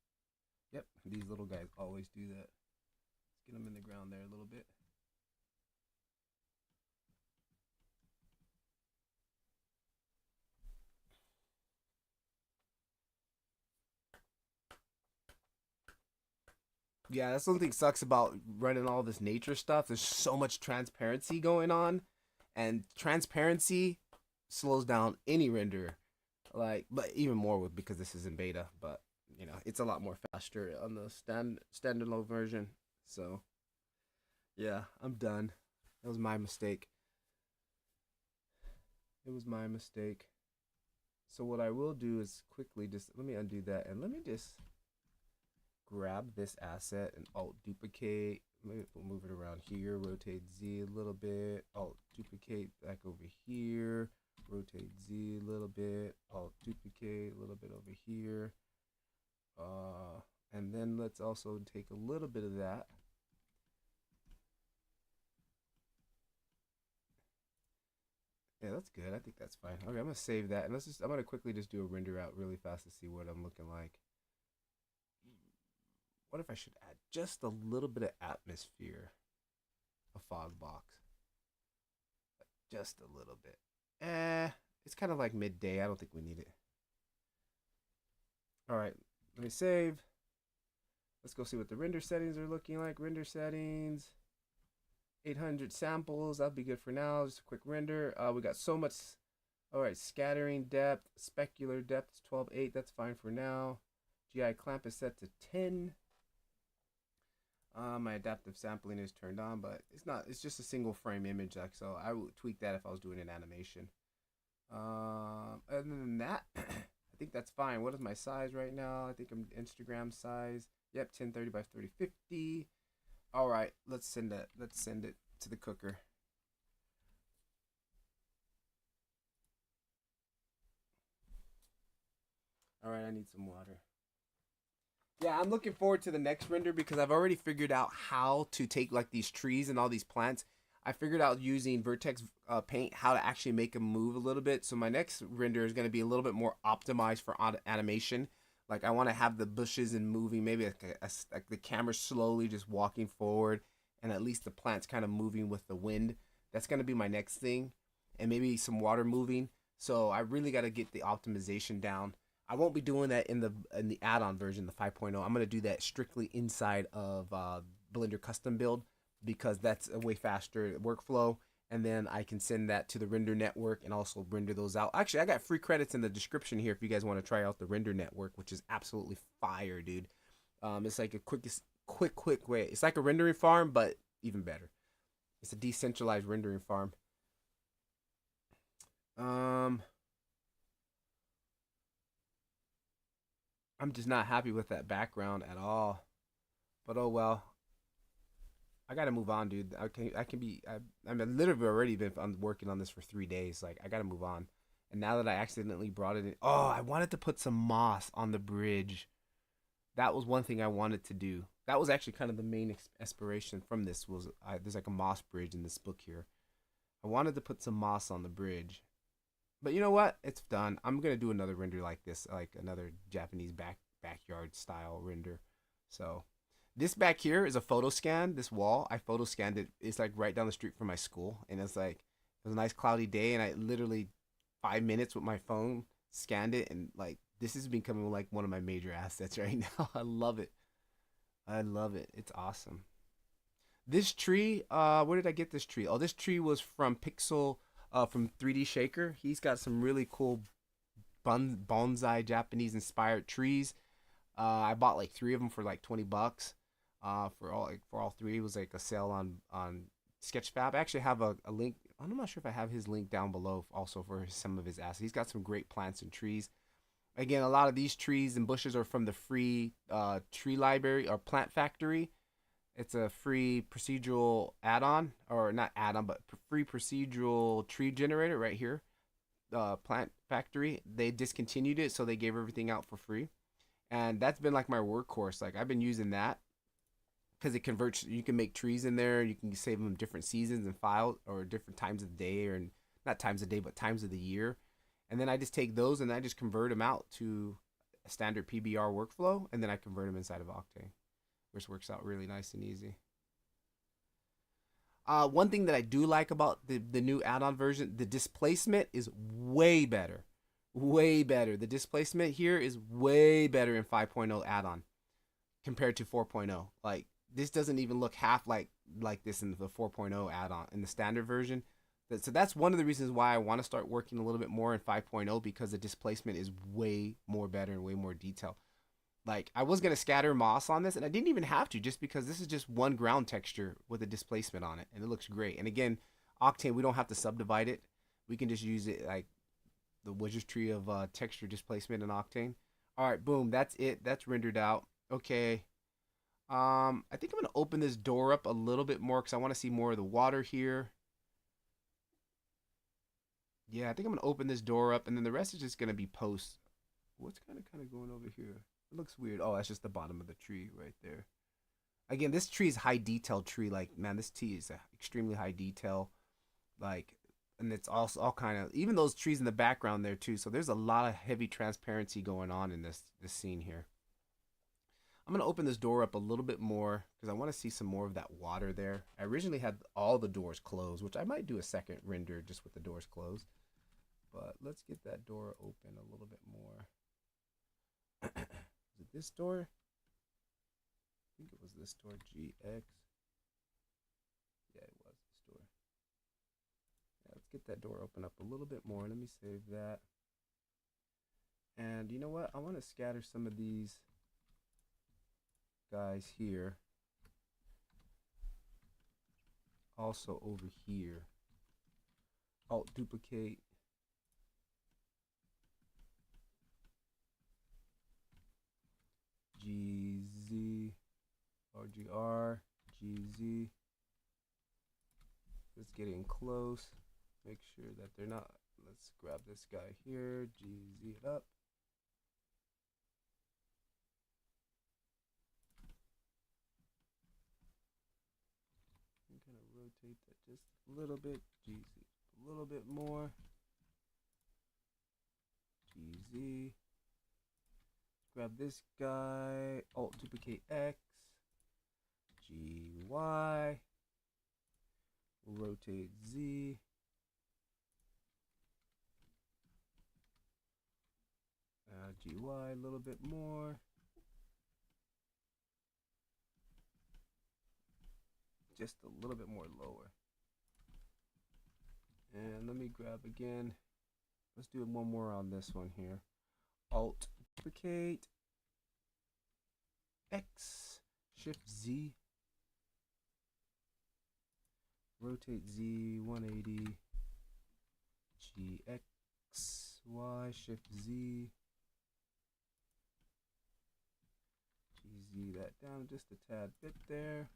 Yep, these little guys always do that. Let's get them in the ground there a little bit. Yeah, that's one thing sucks about running all this nature stuff. There's so much transparency going on, and transparency slows down any render. Like, but even more with because this is in beta. But you know, it's a lot more faster on the standalone version. So yeah, I'm done. That was my mistake. It was my mistake. So what I will do is quickly just let me undo that and let me just grab this asset and alt duplicate. We'll move it around here, rotate Z a little bit, alt duplicate back over here, rotate Z a little bit, alt duplicate a little bit over here. And then let's also take a little bit of that. Yeah, that's good. I think that's fine. Okay, I'm gonna save that and I'm gonna quickly just do a render out really fast to see what I'm looking like. What if I should add just a little bit of atmosphere? A fog box. Just a little bit. It's kind of like midday. I don't think we need it. All right, let me save. Let's go see what the render settings are looking like. Render settings, 800 samples. That'll be good for now. Just a quick render. We got so much. All right, scattering depth, specular depth, 12.8. That's fine for now. GI clamp is set to 10. My adaptive sampling is turned on, but it's not. It's just a single frame image, like so. I would tweak that if I was doing an animation. Other than that, I think that's fine. What is my size right now? I think I'm Instagram size. Yep, 1030 by 3050. All right, let's send it. Let's send it to the cooker. All right, I need some water. Yeah, I'm looking forward to the next render because I've already figured out how to take like these trees and all these plants. I figured out using Vertex Paint how to actually make them move a little bit. So my next render is going to be a little bit more optimized for animation. Like I want to have the bushes and moving, maybe like the camera slowly just walking forward, and at least the plants kind of moving with the wind. That's going to be my next thing, and maybe some water moving. So I really got to get the optimization down. I won't be doing that in the add-on version, the 5.0. I'm gonna do that strictly inside of Blender Custom Build because that's a way faster workflow. And then I can send that to the render network and also render those out. Actually, I got free credits in the description here if you guys want to try out the render network, which is absolutely fire, dude. It's like a quick way. It's like a rendering farm, but even better. It's a decentralized rendering farm. Um, I'm just not happy with that background at all. But oh well. I gotta move on, dude. I'm literally already been I'm working on this for 3 days. Like I gotta move on. And now that I accidentally brought it in, oh, I wanted to put some moss on the bridge. That was one thing I wanted to do. That was actually kind of the main inspiration from this. There's like a moss bridge in this book here. I wanted to put some moss on the bridge, but you know what? It's done. I'm gonna do another render like this, like another Japanese backyard style render. So this back here is a photo scan. This wall, I photo scanned it. It's like right down the street from my school, and it's like it was a nice cloudy day, and I literally 5 minutes with my phone scanned it, and like this is becoming like one of my major assets right now. I love it. I love it. It's awesome. This tree, where did I get this tree? Oh, this tree was from Pixel, from 3D Shaker. He's got some really cool bonsai Japanese inspired trees. I bought like three of them for like 20 bucks. For all three, it was like a sale on Sketchfab. I actually have a link. I'm not sure if I have his link down below also for some of his assets. He's got some great plants and trees. Again, a lot of these trees and bushes are from the free tree library or plant factory. It's a free procedural add-on, or not add-on, but free procedural tree generator right here. Plant Factory. They discontinued it, so they gave everything out for free, and that's been like my workhorse. Like I've been using that because it converts. You can make trees in there. You can save them different seasons and files, or different times of the day, or not times of the day, but times of the year. And then I just take those and I just convert them out to a standard PBR workflow, and then I convert them inside of Octane, which works out really nice and easy. One thing that I do like about the new add-on version, the displacement is way better. Way better. The displacement here is way better in 5.0 add-on compared to 4.0. Like this doesn't even look half like this in the 4.0 add-on in the standard version. So that's one of the reasons why I want to start working a little bit more in 5.0, because the displacement is way more better and way more detailed. Like I was gonna scatter moss on this, and I didn't even have to, just because this is just one ground texture with a displacement on it, and it looks great. And again, Octane, we don't have to subdivide it. We can just use it like the wizardry of texture displacement in Octane. All right, boom, that's it. That's rendered out. Okay. I think I'm gonna open this door up a little bit more because I want to see more of the water here. Yeah, I think I'm gonna open this door up, and then the rest is just gonna be post. What's kind of going over here? It looks weird. Oh, that's just the bottom of the tree right there. Again, this tree is high detail tree. Like, man, this tree is extremely high detail. Like, and it's also all kind of, even those trees in the background there too. So there's a lot of heavy transparency going on in this scene here. I'm gonna open this door up a little bit more because I want to see some more of that water there. I originally had all the doors closed, which I might do a second render just with the doors closed. But let's get that door open a little bit more. Is it this door? I think it was this door, GX. Yeah, it was this door. Yeah, let's get that door open up a little bit more. Let me save that. And you know what? I want to scatter some of these guys here. Also over here. Alt duplicate. GZ, RGR, GZ. Let's get in close. Make sure that they're not. Let's grab this guy here. GZ it up. I'm gonna rotate that just a little bit. GZ a little bit more. GZ. Grab this guy. Alt duplicate X. GY. Rotate Z. GY a little bit more. Just a little bit more lower. And let me grab again. Let's do one more on this one here. Alt duplicate X, Shift Z, rotate Z 180, GX, Y, Shift Z, Z that down just a tad bit there.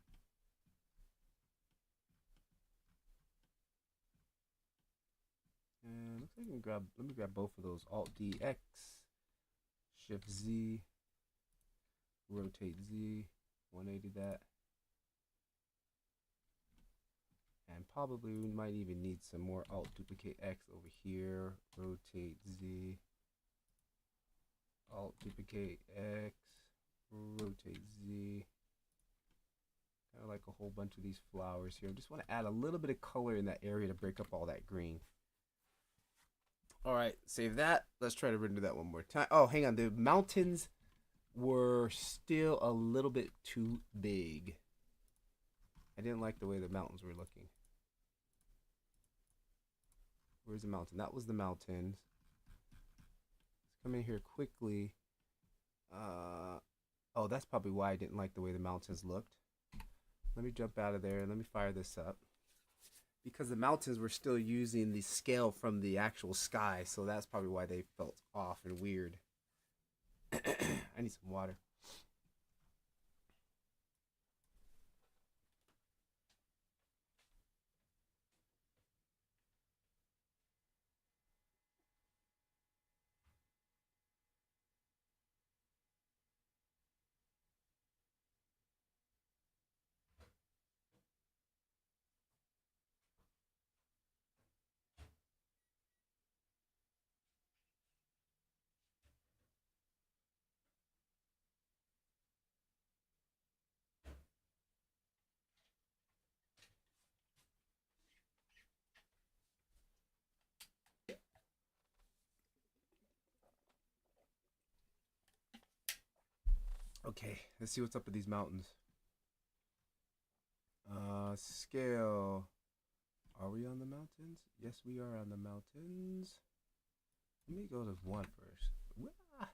And looks like I can grab, let me grab both of those. Alt D X, Shift Z, rotate Z, 180 that. And probably we might even need some more Alt duplicate X over here. Rotate Z, Alt duplicate X, rotate Z. Kind of like a whole bunch of these flowers here. I just want to add a little bit of color in that area to break up all that green. All right, save that. Let's try to render that one more time. Oh, hang on. The mountains were still a little bit too big. I didn't like the way the mountains were looking. Where's the mountain? That was the mountains. Let's come in here quickly. Oh, that's probably why I didn't like the way the mountains looked. Let me jump out of there and let me fire this up. Because the mountains were still using the scale from the actual sky, so that's probably why they felt off and weird. I need some water. Okay, let's see what's up with these mountains. Scale. Are we on the mountains? Yes, we are on the mountains. Let me go to one first. Wah!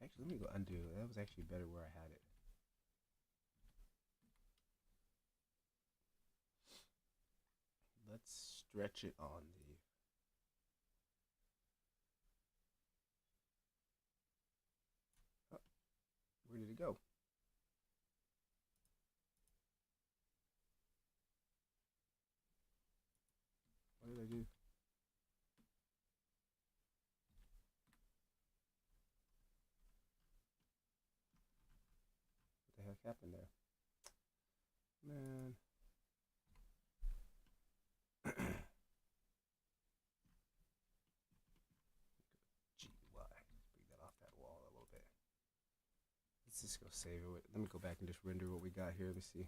Actually, let me go undo. That was actually better where I had it. Let's stretch it on the. Oh, where did it go? What did I do? What the heck happened there? Man. GUI. Bring that off that wall a little bit. Let's just go save it. Let me go back and just render what we got here. Let me see.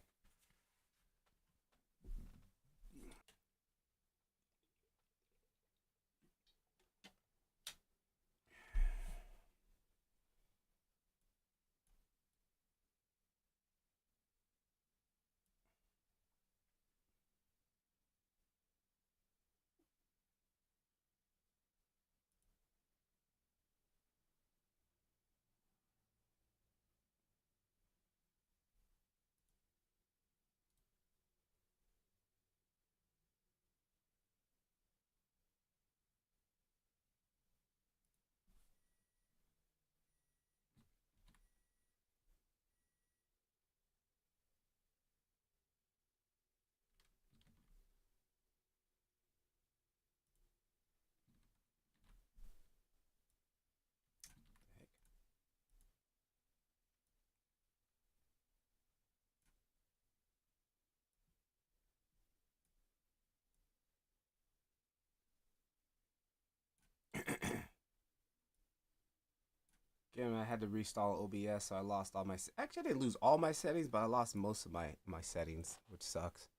Again, I had to reinstall OBS, so I lost all my. Actually, I didn't lose all my settings, but I lost most of my settings, which sucks.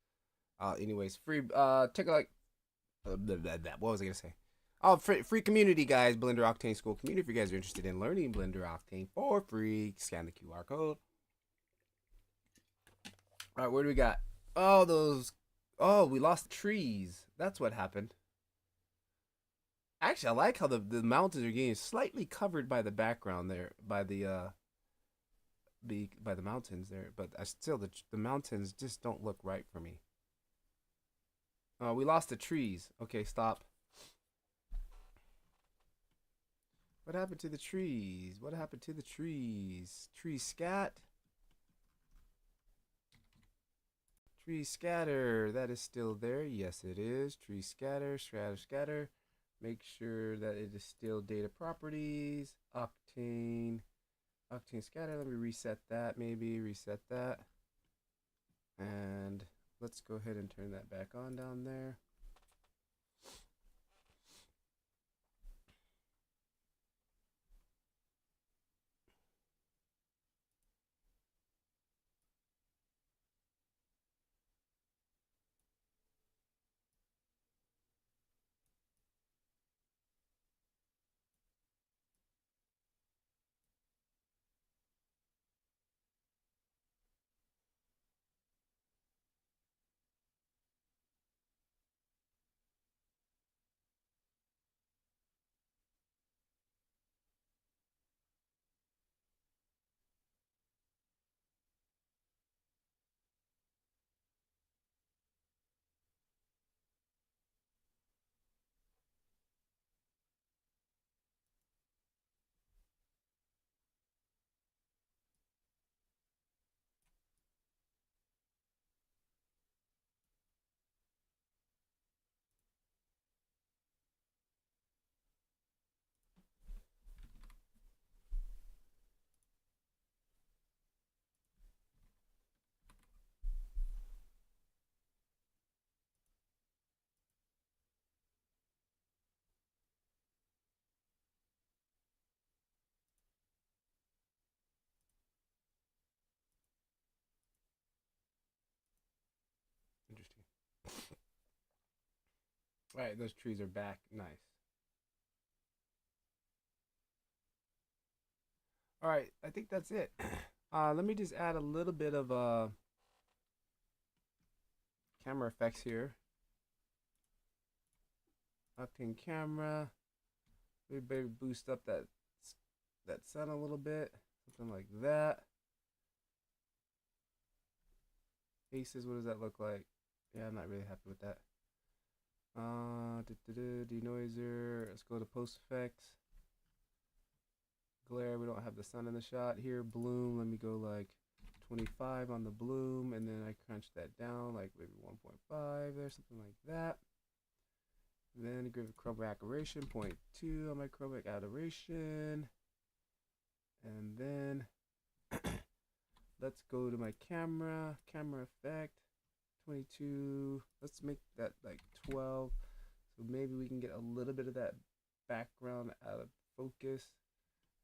Anyways, free. Take a like. What was I gonna say? Oh, free community, guys. Blender Octane School community. If you guys are interested in learning Blender Octane for free, scan the QR code. All right, where do we got? Oh, those. Oh, we lost trees. That's what happened. Actually, I like how the mountains are getting slightly covered by the background there, by the mountains there. But I still the mountains just don't look right for me. Oh, we lost the trees. Okay, stop. What happened to the trees? What happened to the trees? Tree scat? Tree scatter. That is still there. Yes, it is. Tree scatter, scatter, scatter. Make sure that it is still data properties. Octane. Octane scatter. Let me reset that. Maybe reset that. And let's go ahead and turn that back on down there. Interesting. All right, those trees are back. Nice. All right, I think that's it. Let me just add a little bit of camera effects here. Octane camera. We better boost up that sun a little bit, something like that. Faces, what does that look like? Yeah, I'm not really happy with that. Denoiser. Let's go to post effects. Glare, we don't have the sun in the shot here. Bloom, let me go like 25 on the bloom, and then I crunch that down like maybe 1.5 there, something like that. And then give it chroma aberration 0.2 on my chroma aberration, and then let's go to my camera effect 22. Let's make that like 12, so maybe we can get a little bit of that background out of focus.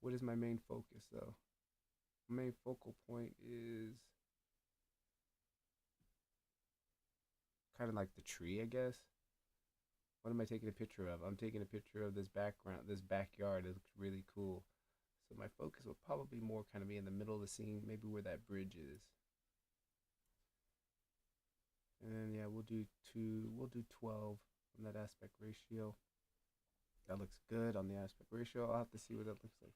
What is my main focus though? My main focal point is kind of like the tree, I guess. What am I taking a picture of? I'm taking a picture of this background, this backyard. It looks really cool. So my focus will probably more kind of be in the middle of the scene, maybe where that bridge is. And then yeah, we'll do 12 on that aspect ratio. That looks good on the aspect ratio. I'll have to see what that looks like.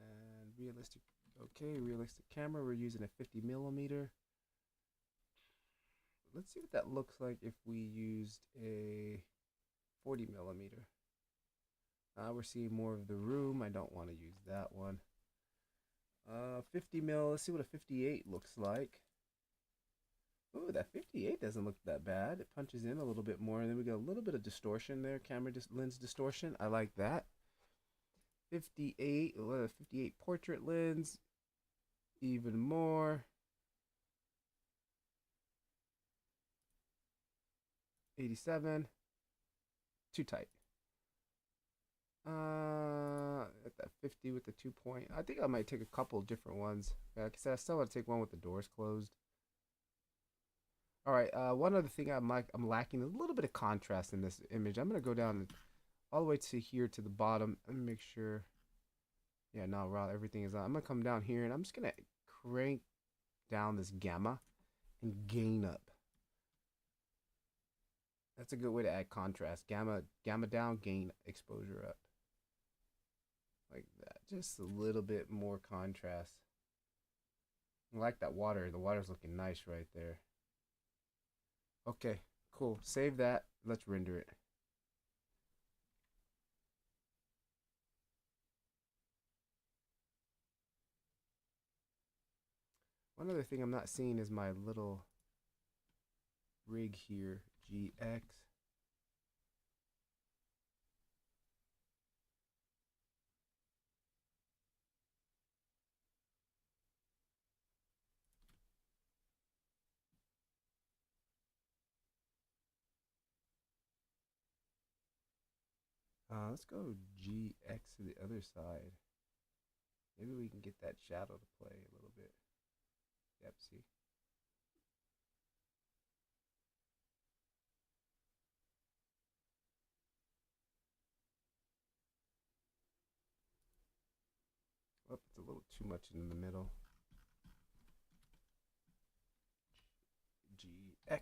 And realistic, okay, realistic camera. We're using a 50 millimeter. Let's see what that looks like if we used a 40 millimeter. Now we're seeing more of the room. I don't want to use that one. 50 mil. Let's see what a 58 looks like. Oh, that 58 doesn't look that bad. It punches in a little bit more, and then we got a little bit of distortion there. Camera lens distortion. I like that. 58. 58 portrait lens. Even more. 87. Too tight. At that 50 with the 2 point. I think I might take a couple different ones. Like I said, I still want to take one with the doors closed. All right. One other thing I'm lacking a little bit of contrast in this image. I'm gonna go down all the way to here to the bottom. Let me make sure. Yeah, no, raw. Everything is on. I'm gonna come down here and I'm just gonna crank down this gamma and gain up. That's a good way to add contrast. Gamma down, gain exposure up. Like that. Just a little bit more contrast. I like that water. The water's looking nice right there. Okay, cool. Save that. Let's render it. One other thing I'm not seeing is my little rig here, GX. Let's go GX to the other side. Maybe we can get that shadow to play a little bit. Yep, see? Oh, it's a little too much in the middle. GX.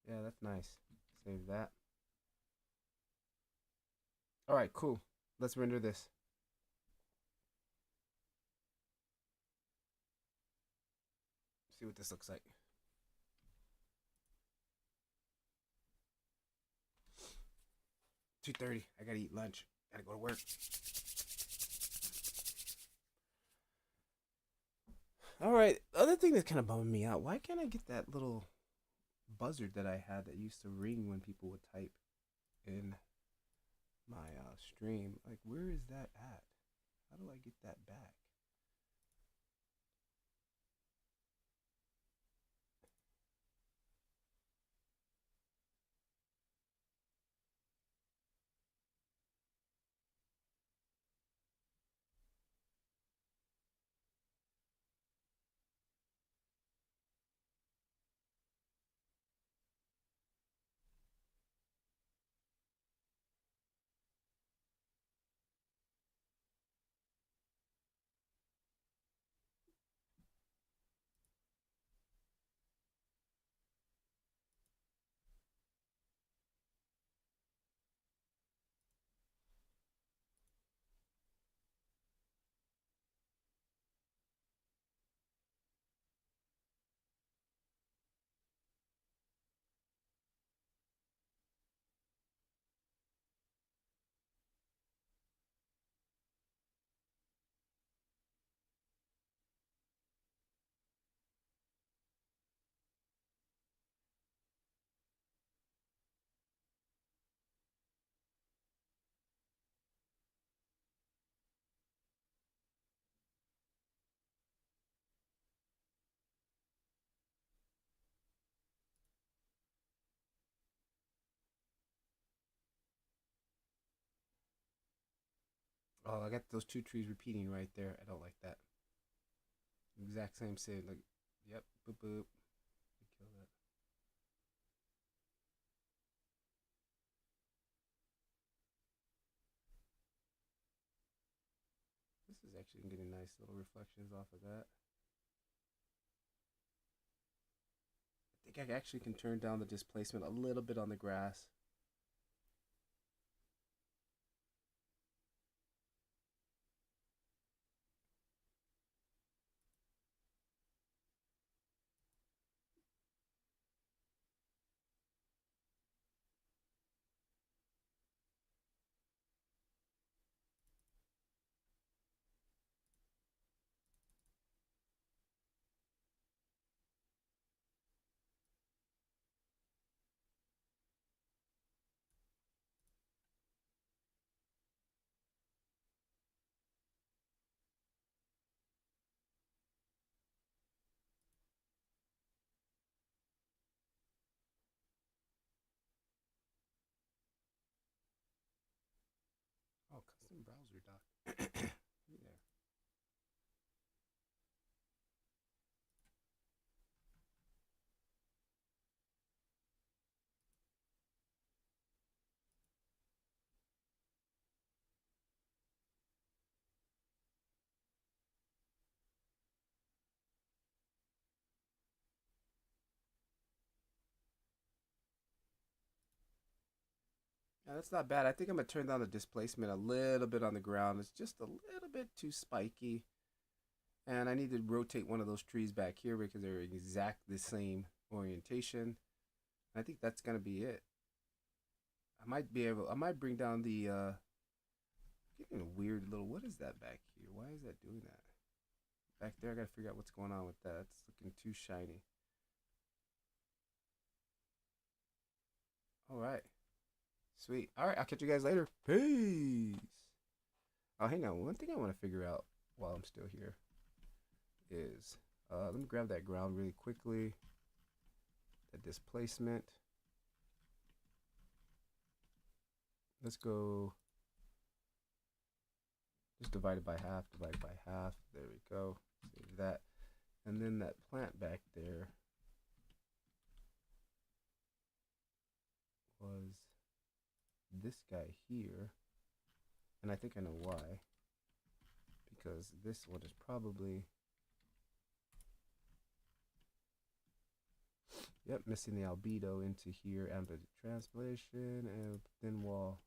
Yeah, that's nice. Save that. All right, cool. Let's render this. See what this looks like. 2:30. I gotta eat lunch. Gotta go to work. All right. The other thing that's kind of bumming me out. Why can't I get that little buzzard that I had that used to ring when people would type in my stream? Like, where is that at? How do I get that back? Oh, I got those two trees repeating right there. I don't like that. Exact same shit. Like, yep, boop boop. Kill that. This is actually getting nice little reflections off of that. I think I actually can turn down the displacement a little bit on the grass. Oh, custom browser doc. There. Yeah, that's not bad. I think I'm gonna turn down the displacement a little bit on the ground. It's just a little bit too spiky. And I need to rotate one of those trees back here because they're exactly the same orientation. I think that's gonna be it. I might bring down the getting a weird little, what is that back here? Why is that doing that? Back there, I gotta figure out what's going on with that. It's looking too shiny. All right. Sweet. All right, I'll catch you guys later. Peace. Oh, hang on. One thing I want to figure out while I'm still here is let me grab that ground really quickly. The displacement. Let's go just divide it by half, divide it by half. There we go. Save that. And then that plant back there was this guy here. And I think I know why. Because this one is probably, yep, missing the albedo into here, ambient translation, and thin wall.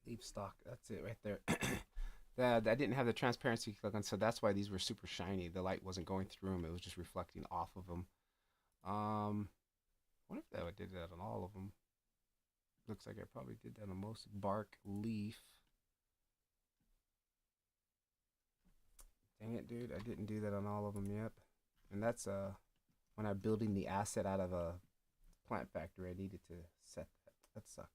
Leaf stock, that's it right there. That I didn't have the transparency click on, so that's why these were super shiny. The light wasn't going through them; it was just reflecting off of them. I wonder if that I did that on all of them. Looks like I probably did that on most. Bark, leaf. Dang it, dude! I didn't do that on all of them yet. And that's when I'm building the asset out of a plant factory, I needed to set that. That sucks.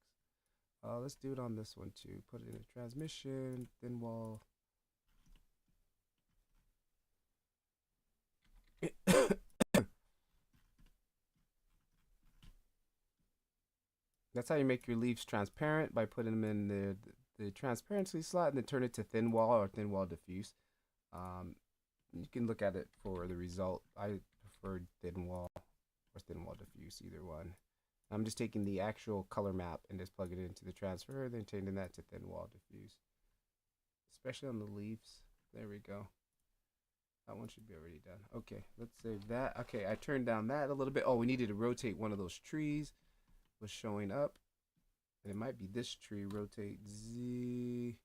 Let's do it on this one too. Put it in a transmission, thin wall. That's how you make your leaves transparent, by putting them in the transparency slot and then turn it to thin wall or thin wall diffuse. Um, you can look at it for the result. I prefer thin wall or thin wall diffuse, either one. I'm just taking the actual color map and just plugging it into the transfer, then changing that to thin wall diffuse, especially on the leaves. There we go. That one should be already done. Okay, let's save that. Okay, I turned down that a little bit. Oh, we needed to rotate one of those trees. Was showing up. And it might be this tree. Rotate Z.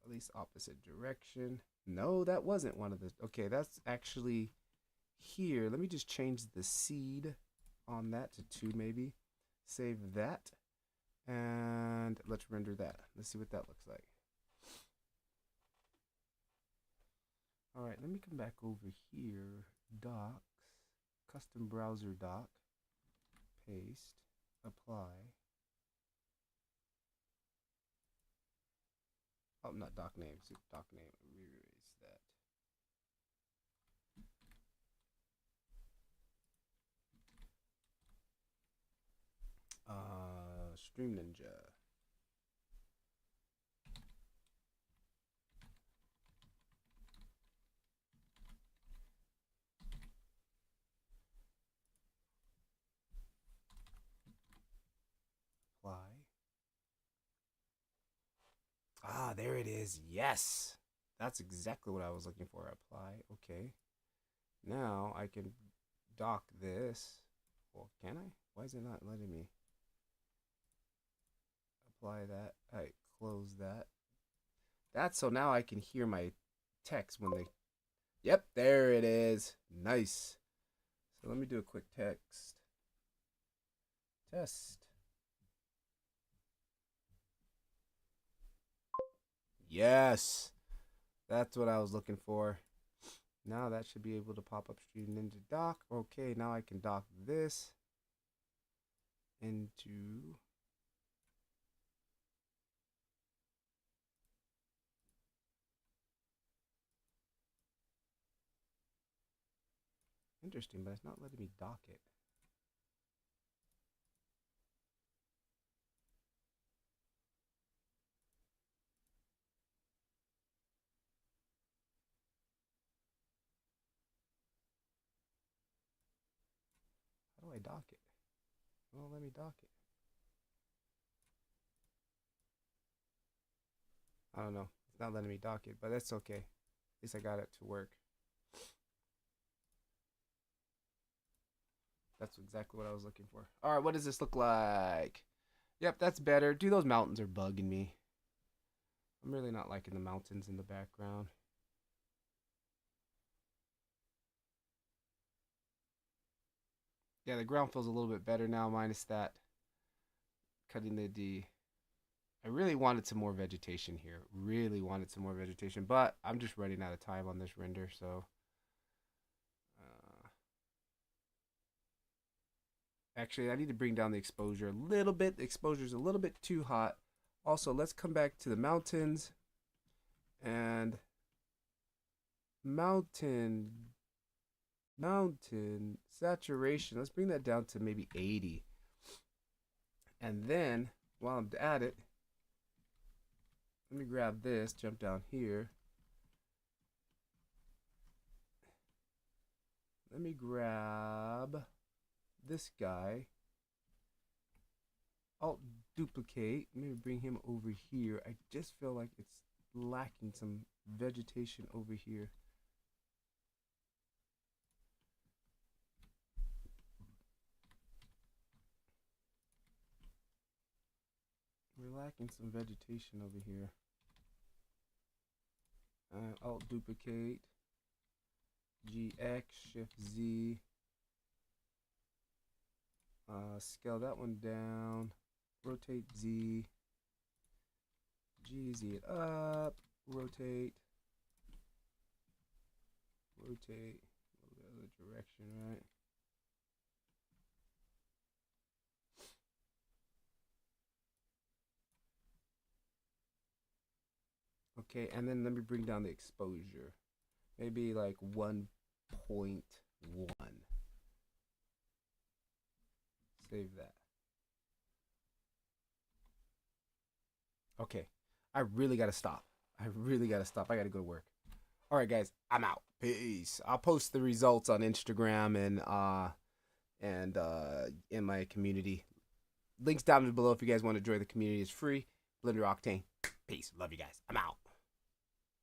At least opposite direction. No, that wasn't one of the. Okay, that's actually here. Let me just change the seed on that to 2 maybe. Save that. And let's render that. Let's see what that looks like. All right, let me come back over here. Docs. Custom browser doc. Paste. Apply. Oh, not doc name. Doc name. Erase that. Stream Ninja. Apply. Ah, there it is. Yes. That's exactly what I was looking for. Apply. Okay. Now I can dock this. Well, can I? Why is it not letting me apply that? All right, close that. That's so now I can hear my text when they. Yep, there it is. Nice. So let me do a quick text test. Yes, that's what I was looking for. Now that should be able to pop up Stream Ninja Dock. Okay, now I can dock this into. Interesting, but it's not letting me dock it. How do I dock it? It won't let me dock it. I don't know. It's not letting me dock it, but that's okay. At least I got it to work. That's exactly what I was looking for. All right, what does this look like? Yep, that's better. Dude, those mountains are bugging me. I'm really not liking the mountains in the background. Yeah, the ground feels a little bit better now, minus that cutting the D. I really wanted some more vegetation here. Really wanted some more vegetation, but I'm just running out of time on this render, so. Actually, I need to bring down the exposure a little bit. The exposure is a little bit too hot. Also, let's come back to the mountains and mountain saturation. Let's bring that down to maybe 80. And then while I'm at it, let me grab this, jump down here. Let me grab this guy. Alt duplicate. Maybe bring him over here. I just feel like it's lacking some vegetation over here. We're lacking some vegetation over here. Alt duplicate. GX, Shift Z. Scale that one down. Rotate Z. G, Z it up. Rotate. Rotate. The other direction, right? Okay, and then let me bring down the exposure. Maybe like 1.1. Save that. Okay. I really gotta stop. I really gotta stop. I gotta go to work. All right, guys. I'm out. Peace. I'll post the results on Instagram and in my community. Links down below if you guys want to join the community. It's free. Blender Octane. Peace. Love you guys. I'm out.